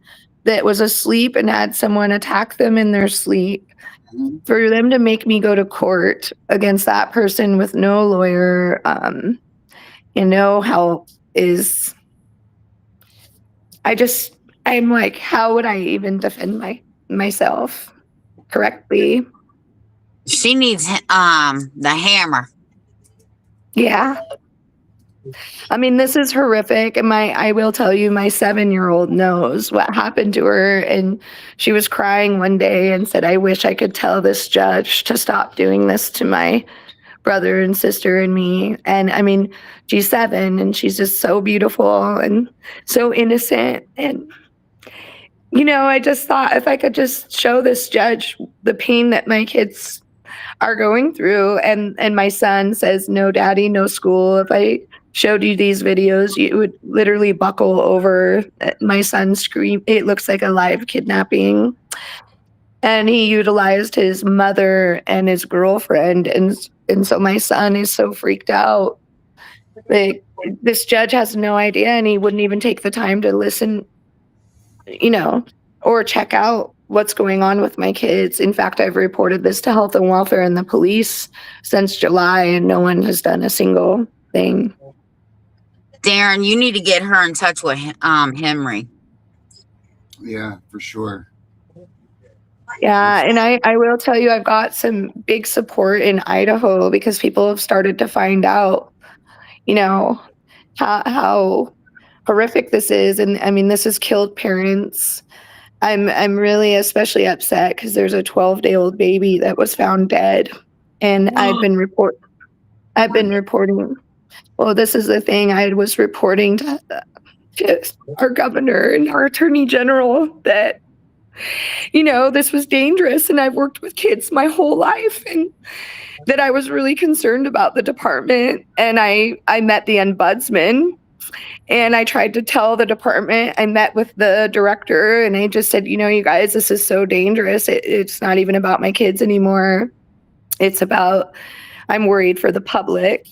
that was asleep and had someone attack them in their sleep, for them to make me go to court against that person with no lawyer, help is, I'm like, how would I even defend myself correctly? She needs the hammer. Yeah. I mean, this is horrific. And I will tell you, my 7-year-old knows what happened to her. And she was crying one day and said, I wish I could tell this judge to stop doing this to my brother and sister and me. And I mean, she's 7 and she's just so beautiful and so innocent. And, I just thought if I could just show this judge the pain that my kids are going through. And my son says, no, daddy, no school. If I showed you these videos, you would literally buckle over. My son scream. It looks like a live kidnapping. And he utilized his mother and his girlfriend. And so my son is so freaked out. Like, this judge has no idea, and he wouldn't even take the time to listen, or check out what's going on with my kids. In fact, I've reported this to health and welfare and the police since July, and no one has done a single thing. Darren, you need to get her in touch with Henry. Yeah, for sure. Yeah, and I will tell you, I've got some big support in Idaho because people have started to find out, how horrific this is. And I mean, this has killed parents. I'm really especially upset because there's a 12-day-old baby that was found dead, and I've been reporting. Well, this is the thing. I was reporting to our governor and our attorney general that, this was dangerous, and I've worked with kids my whole life, and that I was really concerned about the department. And I met the ombudsman, and I tried to tell the department. I met with the director, and I just said, you guys, this is so dangerous. It's not even about my kids anymore. It's about, I'm worried for the public.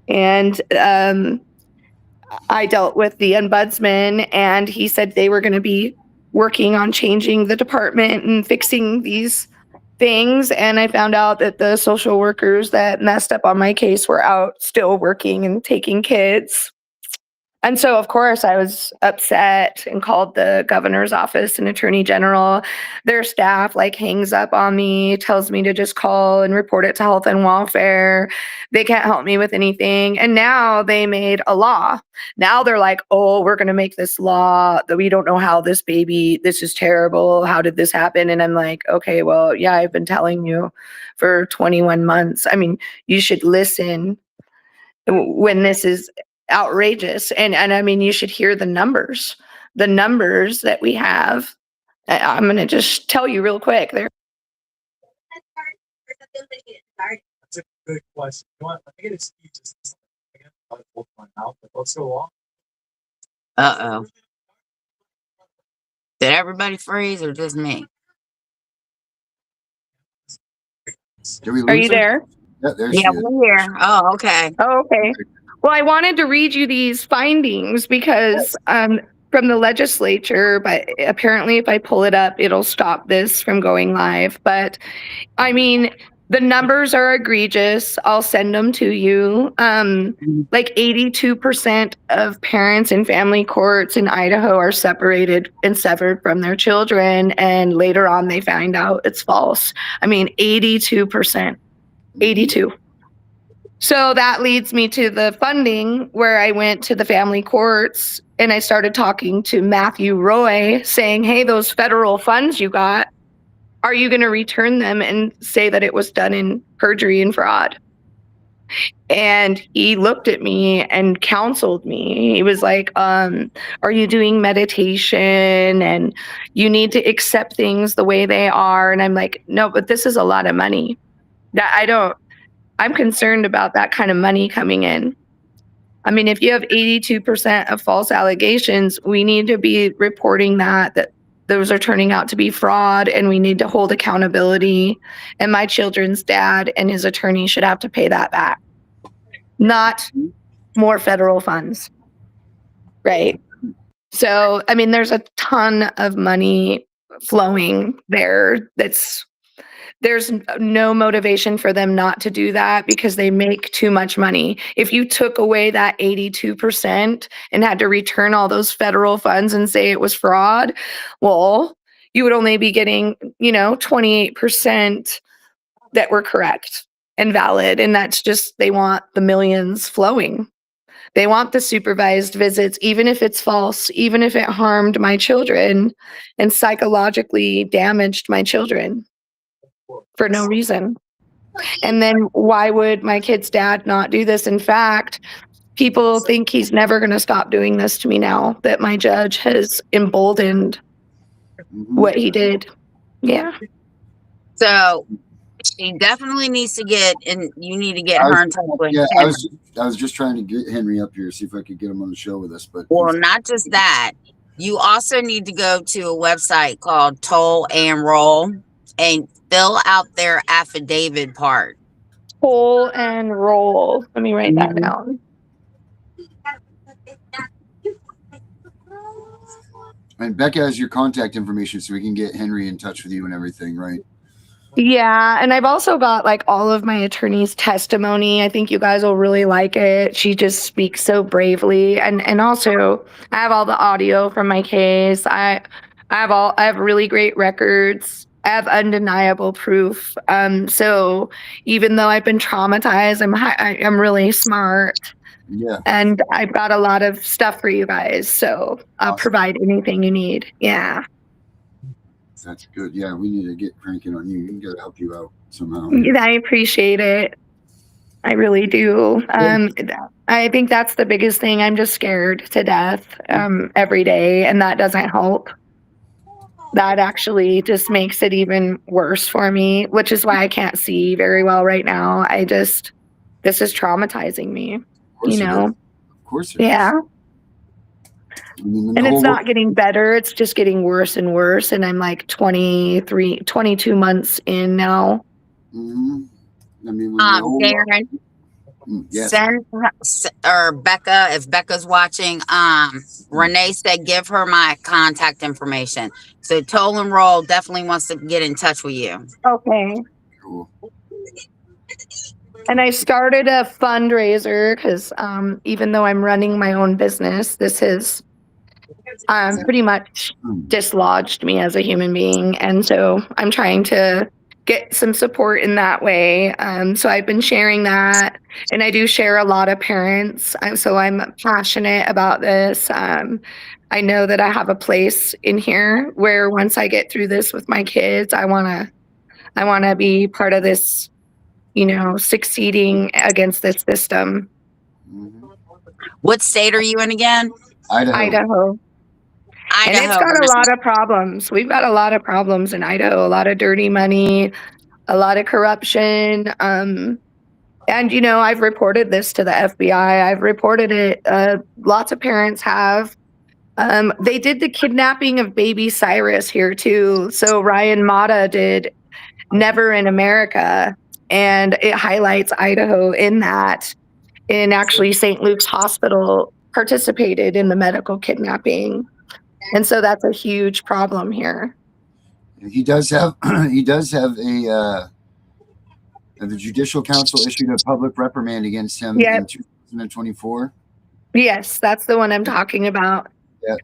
And I dealt with the ombudsman, and he said they were going to be working on changing the department and fixing these things. And I found out that the social workers that messed up on my case were out still working and taking kids. And so, of course, I was upset and called the governor's office and attorney general. Their staff hangs up on me, tells me to just call and report it to health and welfare. They can't help me with anything. And now they made a law. Now they're like, oh, we're going to make this law that we don't know how this is terrible. How did this happen? And I'm like, okay, well, yeah, I've been telling you for 21 months. I mean, you should listen when this is outrageous. And I mean, you should hear the numbers that we have. I'm going to just tell you real quick there. That's a good question. Let me get excuses. Let's go on. Uh-oh. Did everybody freeze or just me? Are you there? Yeah, there Yeah, she is. we're here. Oh, okay. Oh, okay. Well, I wanted to read you these findings because from the legislature, but apparently if I pull it up, it'll stop this from going live. But I mean, the numbers are egregious. I'll send them to you. 82% of parents in family courts in Idaho are separated and severed from their children. And later on, they find out it's false. I mean, 82%. 82. So that leads me to the funding, where I went to the family courts and I started talking to Matthew Roy saying, hey, those federal funds you got, are you going to return them and say that it was done in perjury and fraud? And he looked at me and counseled me. He was like, are you doing meditation? And you need to accept things the way they are. And I'm like, no, but this is a lot of money. I'm concerned about that kind of money coming in. I mean, if you have 82% of false allegations, we need to be reporting that those are turning out to be fraud, and we need to hold accountability. And my children's dad and his attorney should have to pay that back, not more federal funds. Right. So, I mean, there's a ton of money flowing there. There's no motivation for them not to do that because they make too much money. If you took away that 82% and had to return all those federal funds and say it was fraud, well, you would only be getting, 28% that were correct and valid. And that's just, they want the millions flowing. They want the supervised visits, even if it's false, even if it harmed my children and psychologically damaged my children for no reason. And then why would my kid's dad not do this? In fact, people think he's never going to stop doing this to me now that my judge has emboldened what he did. Yeah. So she definitely needs to get, and you need to get her in touch with I was just trying to get Henry up here, see if I could get him on the show with us. But well, not just that. You also need to go to a website called Toll and Roll and fill out their affidavit part. Toll and Roll. Let me write that down. And Becca has your contact information, so we can get Henry in touch with you and everything, right? Yeah, and I've also got like all of my attorney's testimony. I think you guys will really like it. She just speaks so bravely, and also I have all the audio from my case. I have really great records. I have undeniable proof. So even though I've been traumatized, I'm really smart. Yeah. And I've got a lot of stuff for you guys. So I'll provide anything you need. Yeah. That's good. Yeah, we need to get cranking on you. We got to help you out somehow. I appreciate it. I really do. I think that's the biggest thing. I'm just scared to death every day, and that doesn't help. That actually just makes it even worse for me, which is why I can't see very well right now. This is traumatizing me, Of course it is. Yeah. I mean, and it's not getting better. It's just getting worse and worse. And I'm like 22 months in now. Mm-hmm. I mean, Darren, yes. send or Becca, if Becca's watching, Renee said give her my contact information. So Toll and Roll definitely wants to get in touch with you. Okay. Cool. And I started a fundraiser because even though I'm running my own business, this has pretty much dislodged me as a human being. And so I'm trying to get some support in that way. So I've been sharing that, and I do share a lot of parents. So I'm passionate about this. I know that I have a place in here where once I get through this with my kids, I want to be part of this, succeeding against this system. What state are you in again? Idaho. And it's got a lot of problems. We've got a lot of problems in Idaho, a lot of dirty money, a lot of corruption. And, I've reported this to the FBI. I've reported it. Lots of parents have. They did the kidnapping of baby Cyrus here, too. So Ryan Mata did Never in America. And it highlights Idaho in that. And actually, St. Luke's Hospital participated in the medical kidnapping. And so that's a huge problem here. He does have the Judicial Council issued a public reprimand against him in 2024. Yes, that's the one I'm talking about. Yeah.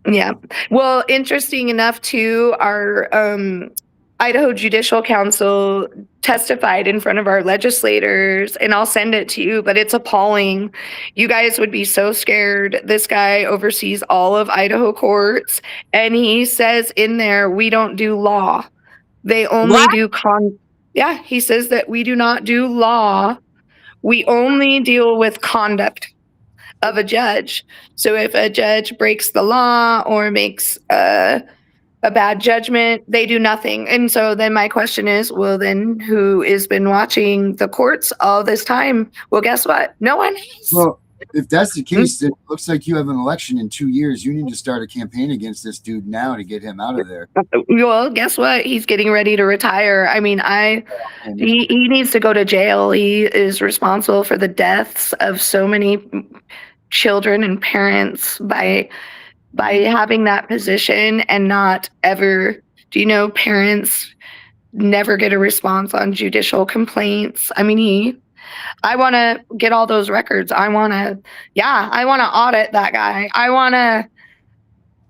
Yeah. Well, interesting enough, too, our Idaho Judicial Council testified in front of our legislators, and I'll send it to you, but it's appalling. You guys would be so scared. This guy oversees all of Idaho courts, and he says in there, we don't do law. They only do he says that we do not do law. We only deal with conduct of a judge. So if a judge breaks the law or makes a bad judgment. They do nothing. And so then my question is, well, then who has been watching the courts all this time? Well, guess what? No one has. Well, if that's the case, then it looks like you have an election in 2 years. You need to start a campaign against this dude now to get him out of there. Well, guess what? He's getting ready to retire. I mean, he needs to go to jail. He is responsible for the deaths of so many children and parents by having that position and not ever, parents never get a response on judicial complaints. I mean, I want to get all those records. I want to audit that guy.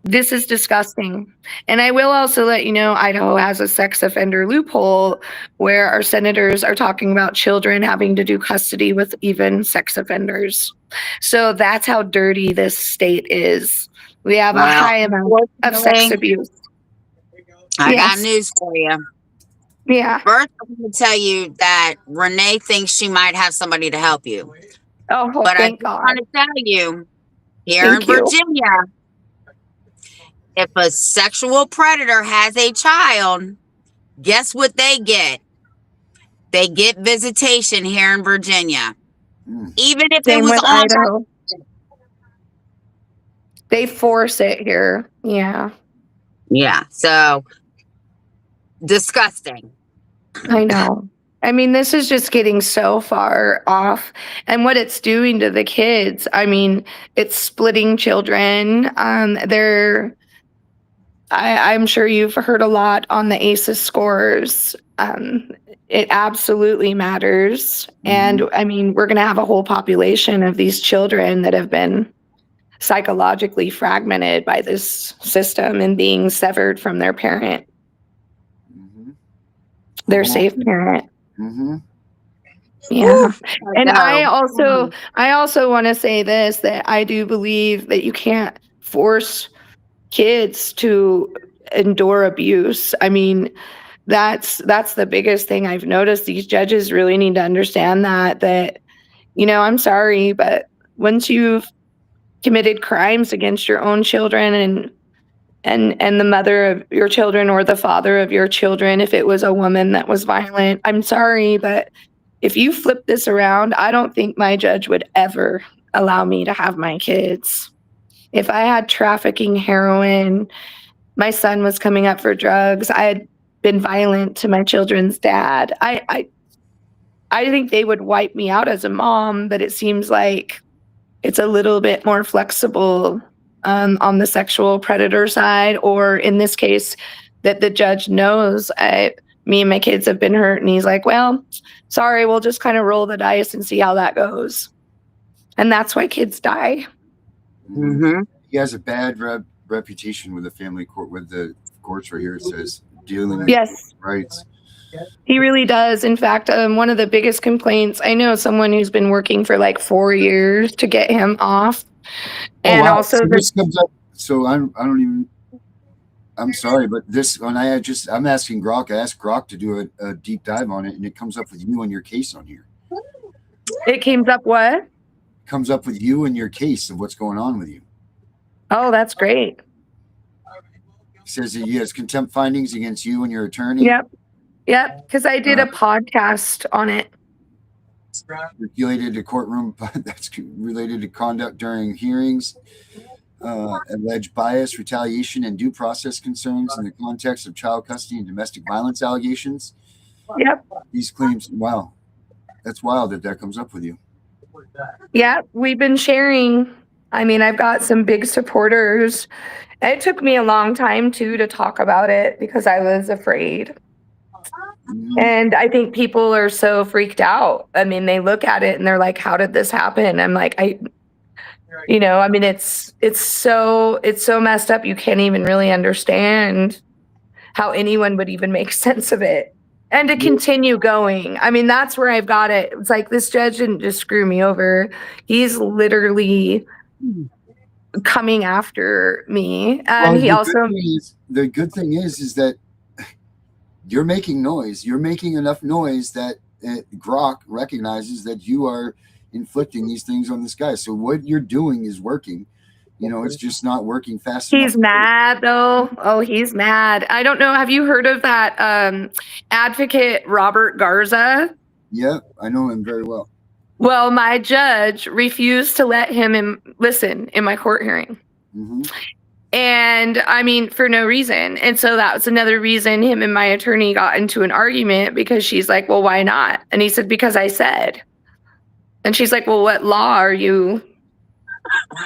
This is disgusting. And I will also let you know, Idaho has a sex offender loophole where our senators are talking about children having to do custody with even sex offenders. So that's how dirty this state is. We have a high amount of sex abuse. I got news for you. Yeah. First, I'm going to tell you that Renee thinks she might have somebody to help you. Oh, but thank I God. want to tell you, here in Virginia, if a sexual predator has a child, guess what they get? They get visitation here in Virginia. Even if Same it was with on Idaho. They force it here. Yeah. Yeah. So disgusting. I know. I mean, this is just getting so far off. And what it's doing to the kids, I mean, it's splitting children. I'm sure you've heard a lot on the ACEs scores. It absolutely matters. And I mean, we're going to have a whole population of these children that have been psychologically fragmented by this system and being severed from their parent, their safe parent. Yeah. And I also want to say this, that I do believe that you can't force kids to endure abuse. I mean, that's the biggest thing I've noticed. These judges really need to understand that, I'm sorry, but once you've committed crimes against your own children and the mother of your children or the father of your children, if it was a woman that was violent, I'm sorry, but if you flip this around, I don't think my judge would ever allow me to have my kids. If I had trafficking heroin, my son was coming up for drugs, I had been violent to my children's dad, I think they would wipe me out as a mom, but it seems like it's a little bit more flexible on the sexual predator side, or in this case, that the judge knows me and my kids have been hurt, and he's like, well, sorry, we'll just kind of roll the dice and see how that goes. And that's why kids die. He has a bad reputation with the family court, with the courts right here. It says dealing with rights. He really does. In fact, one of the biggest complaints, I know someone who's been working for like 4 years to get him off. And also so this comes up. So I'm sorry, but this, when I'm asking Grok, I asked Grok to do a deep dive on it, and it comes up with you and your case on here. It came up what? Comes up with you and your case of what's going on with you. Oh, that's great. It says that he has contempt findings against you and your attorney. Yep, because I did a podcast on it. Related to courtroom, that's related to conduct during hearings, alleged bias, retaliation, and due process concerns in the context of child custody and domestic violence allegations. Yep. These claims, wow, that's wild that comes up with you. Yeah, we've been sharing. I mean, I've got some big supporters. It took me a long time, too, to talk about it because I was afraid. And I think people are so freaked out. I mean, they look at it and they're like, how did this happen? I'm like, I mean, it's so messed up. You can't even really understand how anyone would even make sense of it. And to continue going. I mean, that's where I've got it. It's like, this judge didn't just screw me over. He's literally coming after me. And the good thing is that you're making noise. You're making enough noise that Grok recognizes that you are inflicting these things on this guy. So what you're doing is working. It's just not working fast enough. He's mad though. Oh, he's mad. I don't know. Have you heard of that advocate Robert Garza? Yep, I know him very well. Well, my judge refused to let him listen in my court hearing. Mm-hmm. And I mean, for no reason. And so that was another reason him and my attorney got into an argument, because she's like, well, why not? And he said, because I said. And she's like, well, what law are you,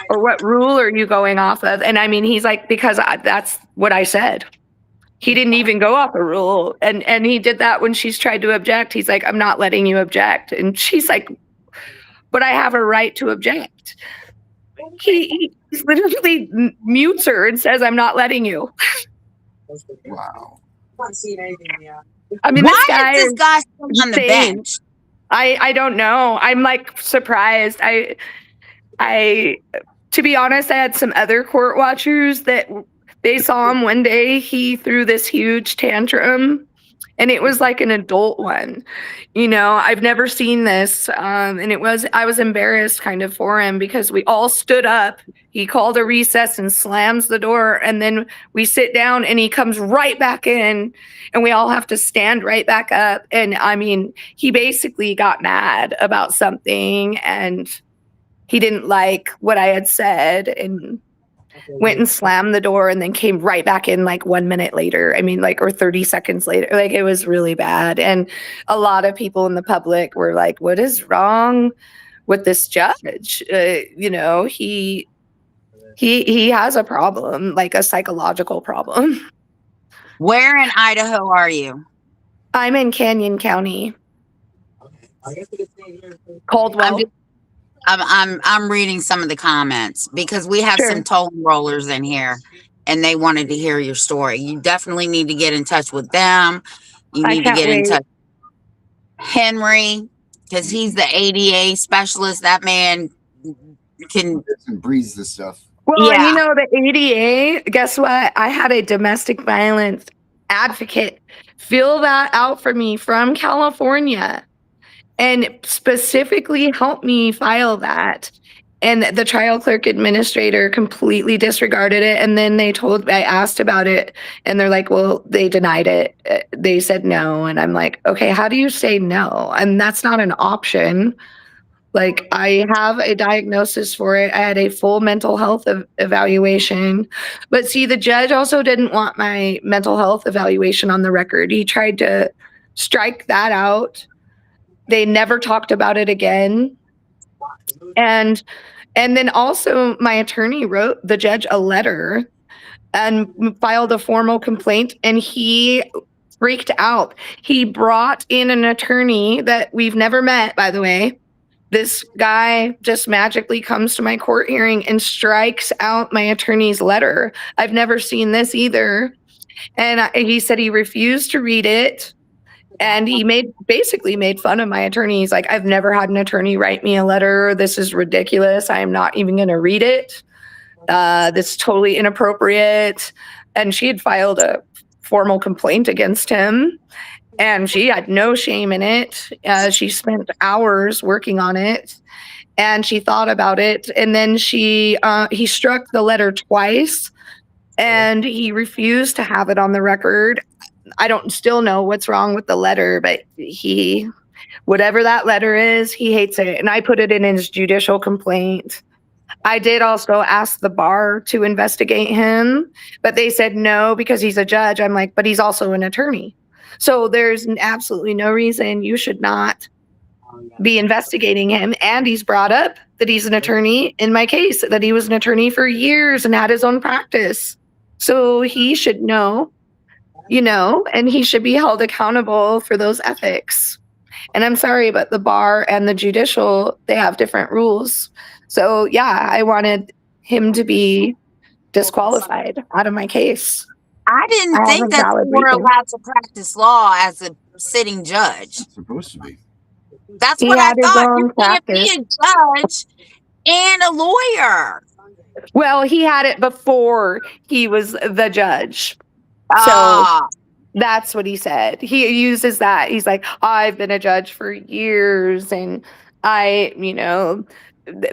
or what rule are you going off of? And I mean, he's like, because that's what I said. He didn't even go off a rule. And he did that when she's tried to object. He's like, I'm not letting you object. And she's like, but I have a right to object. He literally mutes her and says, I'm not letting you. Wow. I mean, why is this guy still on the insane. bench? I don't know. I'm like surprised. I to be honest, I had some other court watchers that they saw him one day. He threw this huge tantrum, and it was like an adult one. I've never seen this. And I was embarrassed kind of for him, because we all stood up. He called a recess and slams the door. And then we sit down and he comes right back in, and we all have to stand right back up. And I mean, he basically got mad about something, and he didn't like what I had said, and went and slammed the door, and then came right back in like 1 minute later. I mean, like, or 30 seconds later. Like, it was really bad. And a lot of people in the public were like, what is wrong with this judge? He has a problem, like a psychological problem. Where in Idaho are you? I'm in Canyon County. Caldwell. I'm reading some of the comments, because we have some toll rollers in here, and they wanted to hear your story. You definitely need to get in touch with them. You need to get in touch with Henry, because he's the ADA specialist. That man can breathe this stuff. Well, yeah. The ADA, guess what? I had a domestic violence advocate fill that out for me from California, and specifically helped me file that. And the trial clerk administrator completely disregarded it. And then I asked about it, and they're like, well, they denied it. They said no. And I'm like, okay, how do you say no? And that's not an option. Like, I have a diagnosis for it. I had a full mental health evaluation. But see, the judge also didn't want my mental health evaluation on the record. He tried to strike that out. They never talked about it again. And then also my attorney wrote the judge a letter and filed a formal complaint, and he freaked out. He brought in an attorney that we've never met, by the way. This guy just magically comes to my court hearing and strikes out my attorney's letter. I've never seen this either. And he said he refused to read it. And he basically made fun of my attorney. He's like, I've never had an attorney write me a letter. This is ridiculous. I am not even going to read it. This is totally inappropriate. And she had filed a formal complaint against him, and she had no shame in it. She spent hours working on it, and she thought about it. And then he struck the letter twice, and he refused to have it on the record. I don't still know what's wrong with the letter, but whatever that letter is, he hates it. And I put it in his judicial complaint. I did also ask the bar to investigate him, but they said no, because he's a judge. I'm like, but he's also an attorney. So there's absolutely no reason you should not be investigating him. And he's brought up that he's an attorney in my case, that he was an attorney for years and had his own practice. So he should know, and he should be held accountable for those ethics. And I'm sorry, but the bar and the judicial, they have different rules. So yeah, I wanted him to be disqualified out of my case. I didn't think that you were allowed to practice law as a sitting judge. It's supposed to be. That's what I thought. You can't be a judge and a lawyer. Well, he had it before he was the judge. So that's what he said. He uses that. He's like, I've been a judge for years, and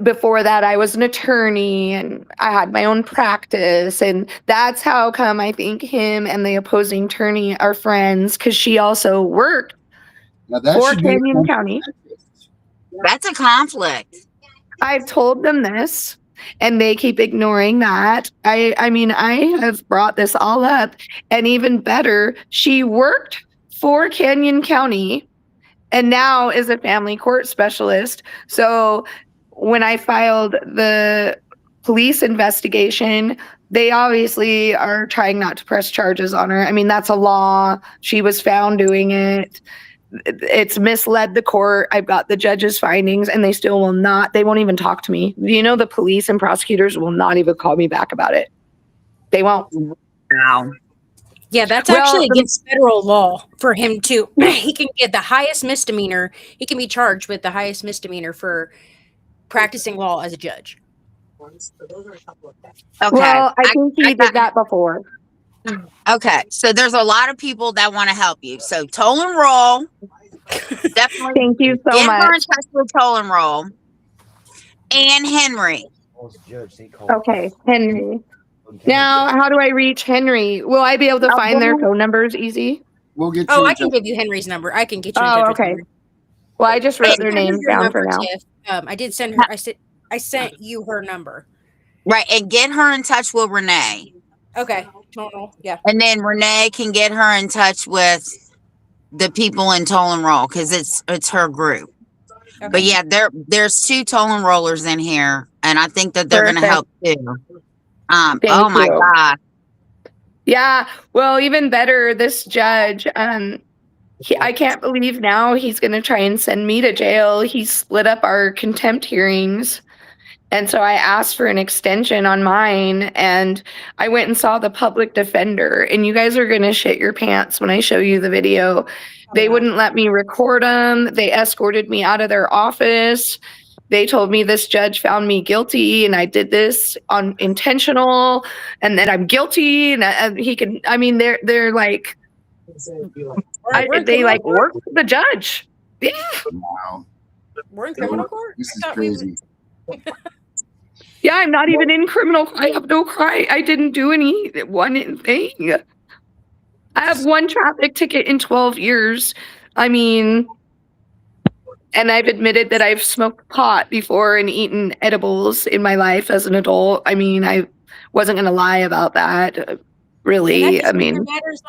Before that, I was an attorney and I had my own practice. And that's how come I think him and the opposing attorney are friends, because she also worked for Canyon County. That's a conflict. I've told them this and they keep ignoring that. I mean, I have brought this all up, and even better, she worked for Canyon County and now is a family court specialist. So when I filed the police investigation, they obviously are trying not to press charges on her. I mean, that's a law. She was found doing it. It's misled the court. I've got the judge's findings, and they still will not. They won't even talk to me. The police and prosecutors will not even call me back about it. They won't. Wow. Yeah, that's actually against federal law for him to. He can get the highest misdemeanor. He can be charged with the highest misdemeanor for practicing law as a judge. Okay. Well, I think he did that before. Okay, so there's a lot of people that want to help you. So Toll and Roll, definitely. Thank you so get much. her in touch with Toll and Roll. And Henry. Okay, Henry. Now, how do I reach Henry? Will I be able to find their phone numbers easy? We'll get. Oh, I can give you Henry's number. I can get you in touch with Henry. Well, I just wrote their names down for now. Tiff. I did send her. I sent you her number. Right, and get her in touch with Renee. Okay, total, yeah. And then Renee can get her in touch with the people in Toll and Roll, because it's her group. Okay. But yeah, there's 2 Toll and Rollers in here, and I think that they're going to help too. Oh my God. Yeah, well, even better, this judge, I can't believe now he's going to try and send me to jail. He split up our contempt hearings. And so I asked for an extension on mine, and I went and saw the public defender, and you guys are going to shit your pants when I show you the video. They wouldn't let me record them. They escorted me out of their office. They told me this judge found me guilty and I did this on intentional, and that I'm guilty. And he can, I mean, they're like, they like work with the judge. Yeah. Wow. We're in criminal court? This is crazy. Yeah, I'm not even in criminal. I have no crime. I didn't do one thing. I have 1 traffic ticket in 12 years. I mean, and I've admitted that I've smoked pot before and eaten edibles in my life as an adult. I mean, I wasn't going to lie about that. Really, I mean, matter as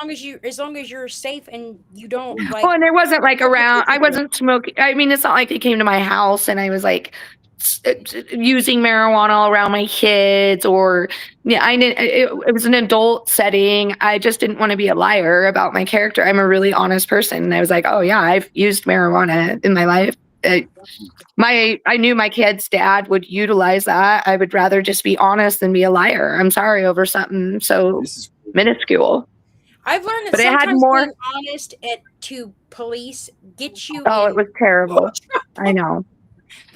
long as you're safe and you don't like. Oh, and there wasn't like around. I wasn't smoking. I mean, it's not like they came to my house and I was like using marijuana all around my kids, or it was an adult setting. I just didn't want to be a liar about my character. I'm a really honest person, and I was like, oh yeah, I've used marijuana in my life. I knew my kid's dad would utilize that. I would rather just be honest than be a liar. I'm sorry over something so minuscule. I've learned that but sometimes it had more being honest to police gets you. Oh, it was terrible. I know.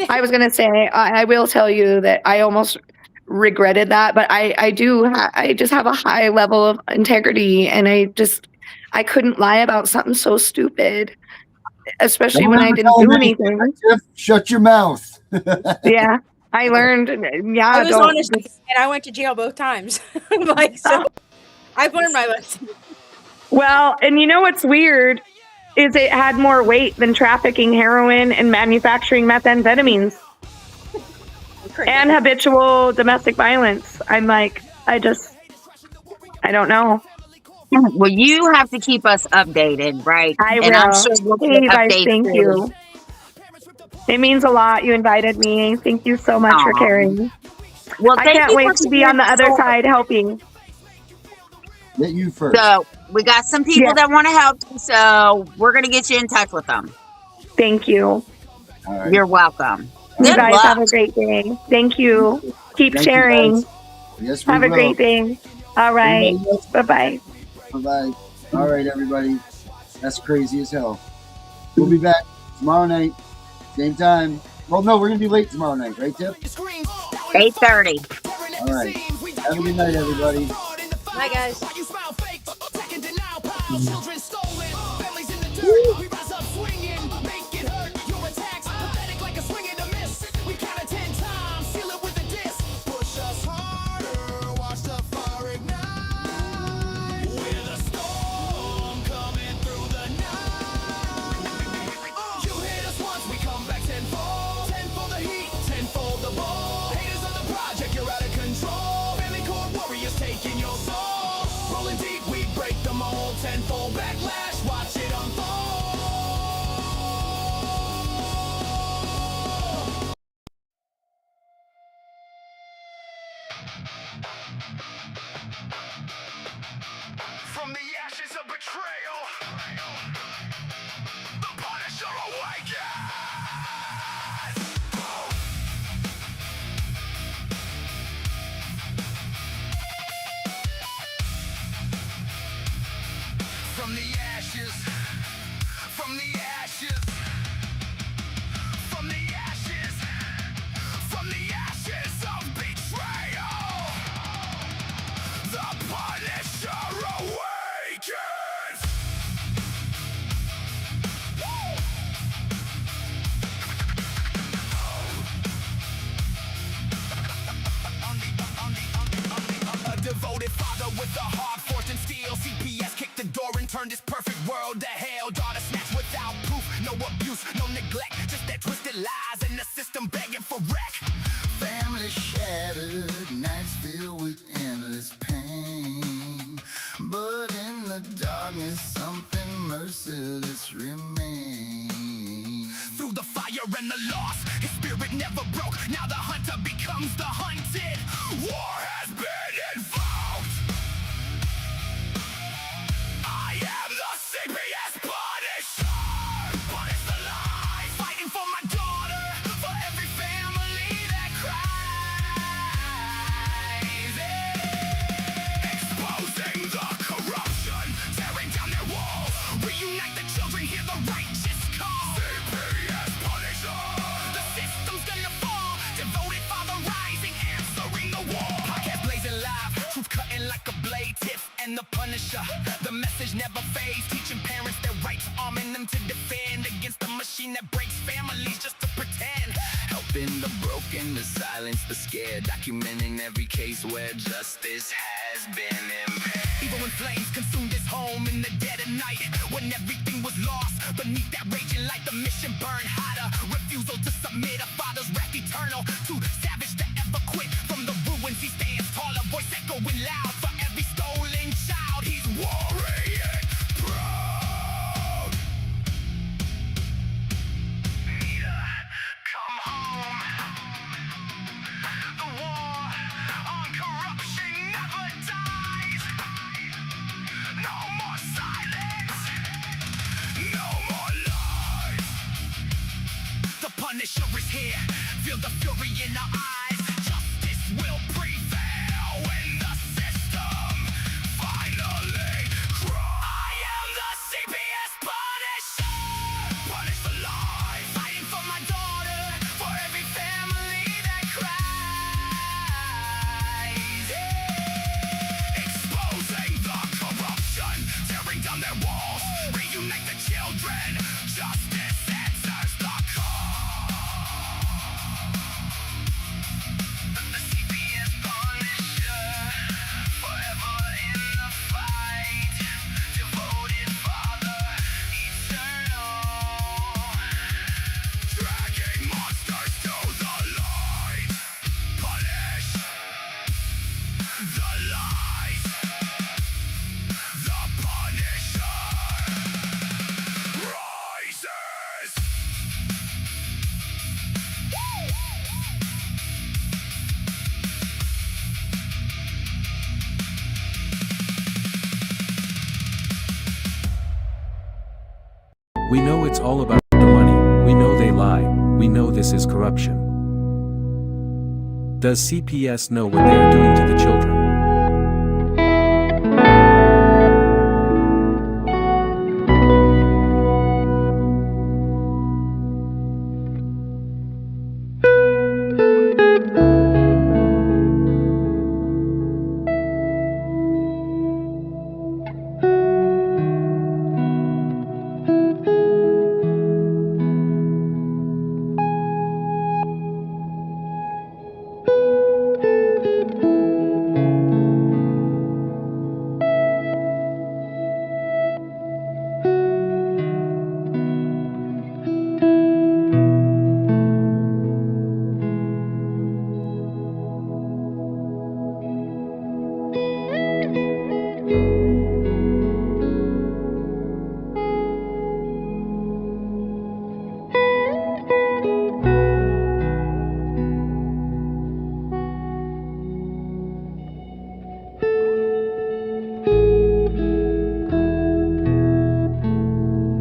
I was gonna say, I will tell you that I almost regretted that, but I just have a high level of integrity, and I couldn't lie about something so stupid, especially when I didn't do anything. Shut your mouth. Yeah, I learned. Yeah, I was honest, and I went to jail both times. So I've learned my lesson. Well, and you know what's weird is it had more weight than trafficking heroin and manufacturing methamphetamines and habitual domestic violence. I'm like, I don't know. Well, you have to keep us updated, right? I will. And I'm sure we'll get updates. Thank you. It means a lot. You invited me. Thank you so much for caring. Well, I can't wait to be on the other side helping. Get you first. So we got some people that want to help you, so we're going to get you in touch with them. Thank you. All right. You're welcome. You Good guys luck. have a great day. Thank you. Keep sharing. Yes, we have will. a great day. All right. Bye-bye. Bye-bye. All right, everybody. That's crazy as hell. We'll be back tomorrow night, same time. Well, no, we're going to be late tomorrow night, right, Tiff? 8:30. All right. Have a good night, everybody. Bye, guys. We rise up swinging, make it hurt. Your attacks pathetic like a swing. From the ashes of betrayal, the Punisher awakens! From the ashes, from the ashes, from the ashes, from the ashes of betrayal, the Punisher awakens! A devoted father with a heart forged in steel. CPS kicked the door and turned his perfect world to hell. Daughter snatched without proof, no abuse, no neglect. Just that twisted lies and the system begging for wreck. Family shattered, nights filled with endless pain. But in the darkness, something merciless remains. Through the fire and the loss, his spirit never broke. Now the hunter becomes the hunted. War has been invoked. I am the CPS Punisher. Punish the lies, fighting for my daughter, for every family that cries. Exposing the corruption, tearing down their walls. Reunite the children, hear the righteous call. CPS Punisher. The system's gonna fall. Devoted father rising, answering the wall. Podcast blazing live, truth cutting like a blade. Tiff and the Punisher. The message never fades, teaching parents their rights, arming them to defend against the machine that breaks families just to pretend. Helping the broken to silence the scared, documenting every case where justice has been impaired. Evil in flames consumed his home in the dead of night, when everything was lost. Beneath that raging light, the mission burned hotter. Refusal to submit, a father's wrath eternal. Too savage to ever quit. From the ruins he stands tall, a voice echoing loud. For every stolen child, he's warring proud. Nita, come home. The war on corruption never dies. No more silence, no more lies. The Punisher is here, feel the fury in our eyes. Justice will prevail when the system finally cries. I am the CPS Punisher. Punish the lies, fighting for my daughter, for every family that cries. Exposing the corruption, tearing down their walls. Reunite the children, justice answers the call. The CPS Punisher, forever in the fight. Devoted father, eternal. Dragging monsters to the light. Punish the lies. The Punisher rises. We know it's all about the money, we know they lie, we know this is corruption. Does CPS know what they are doing to the children?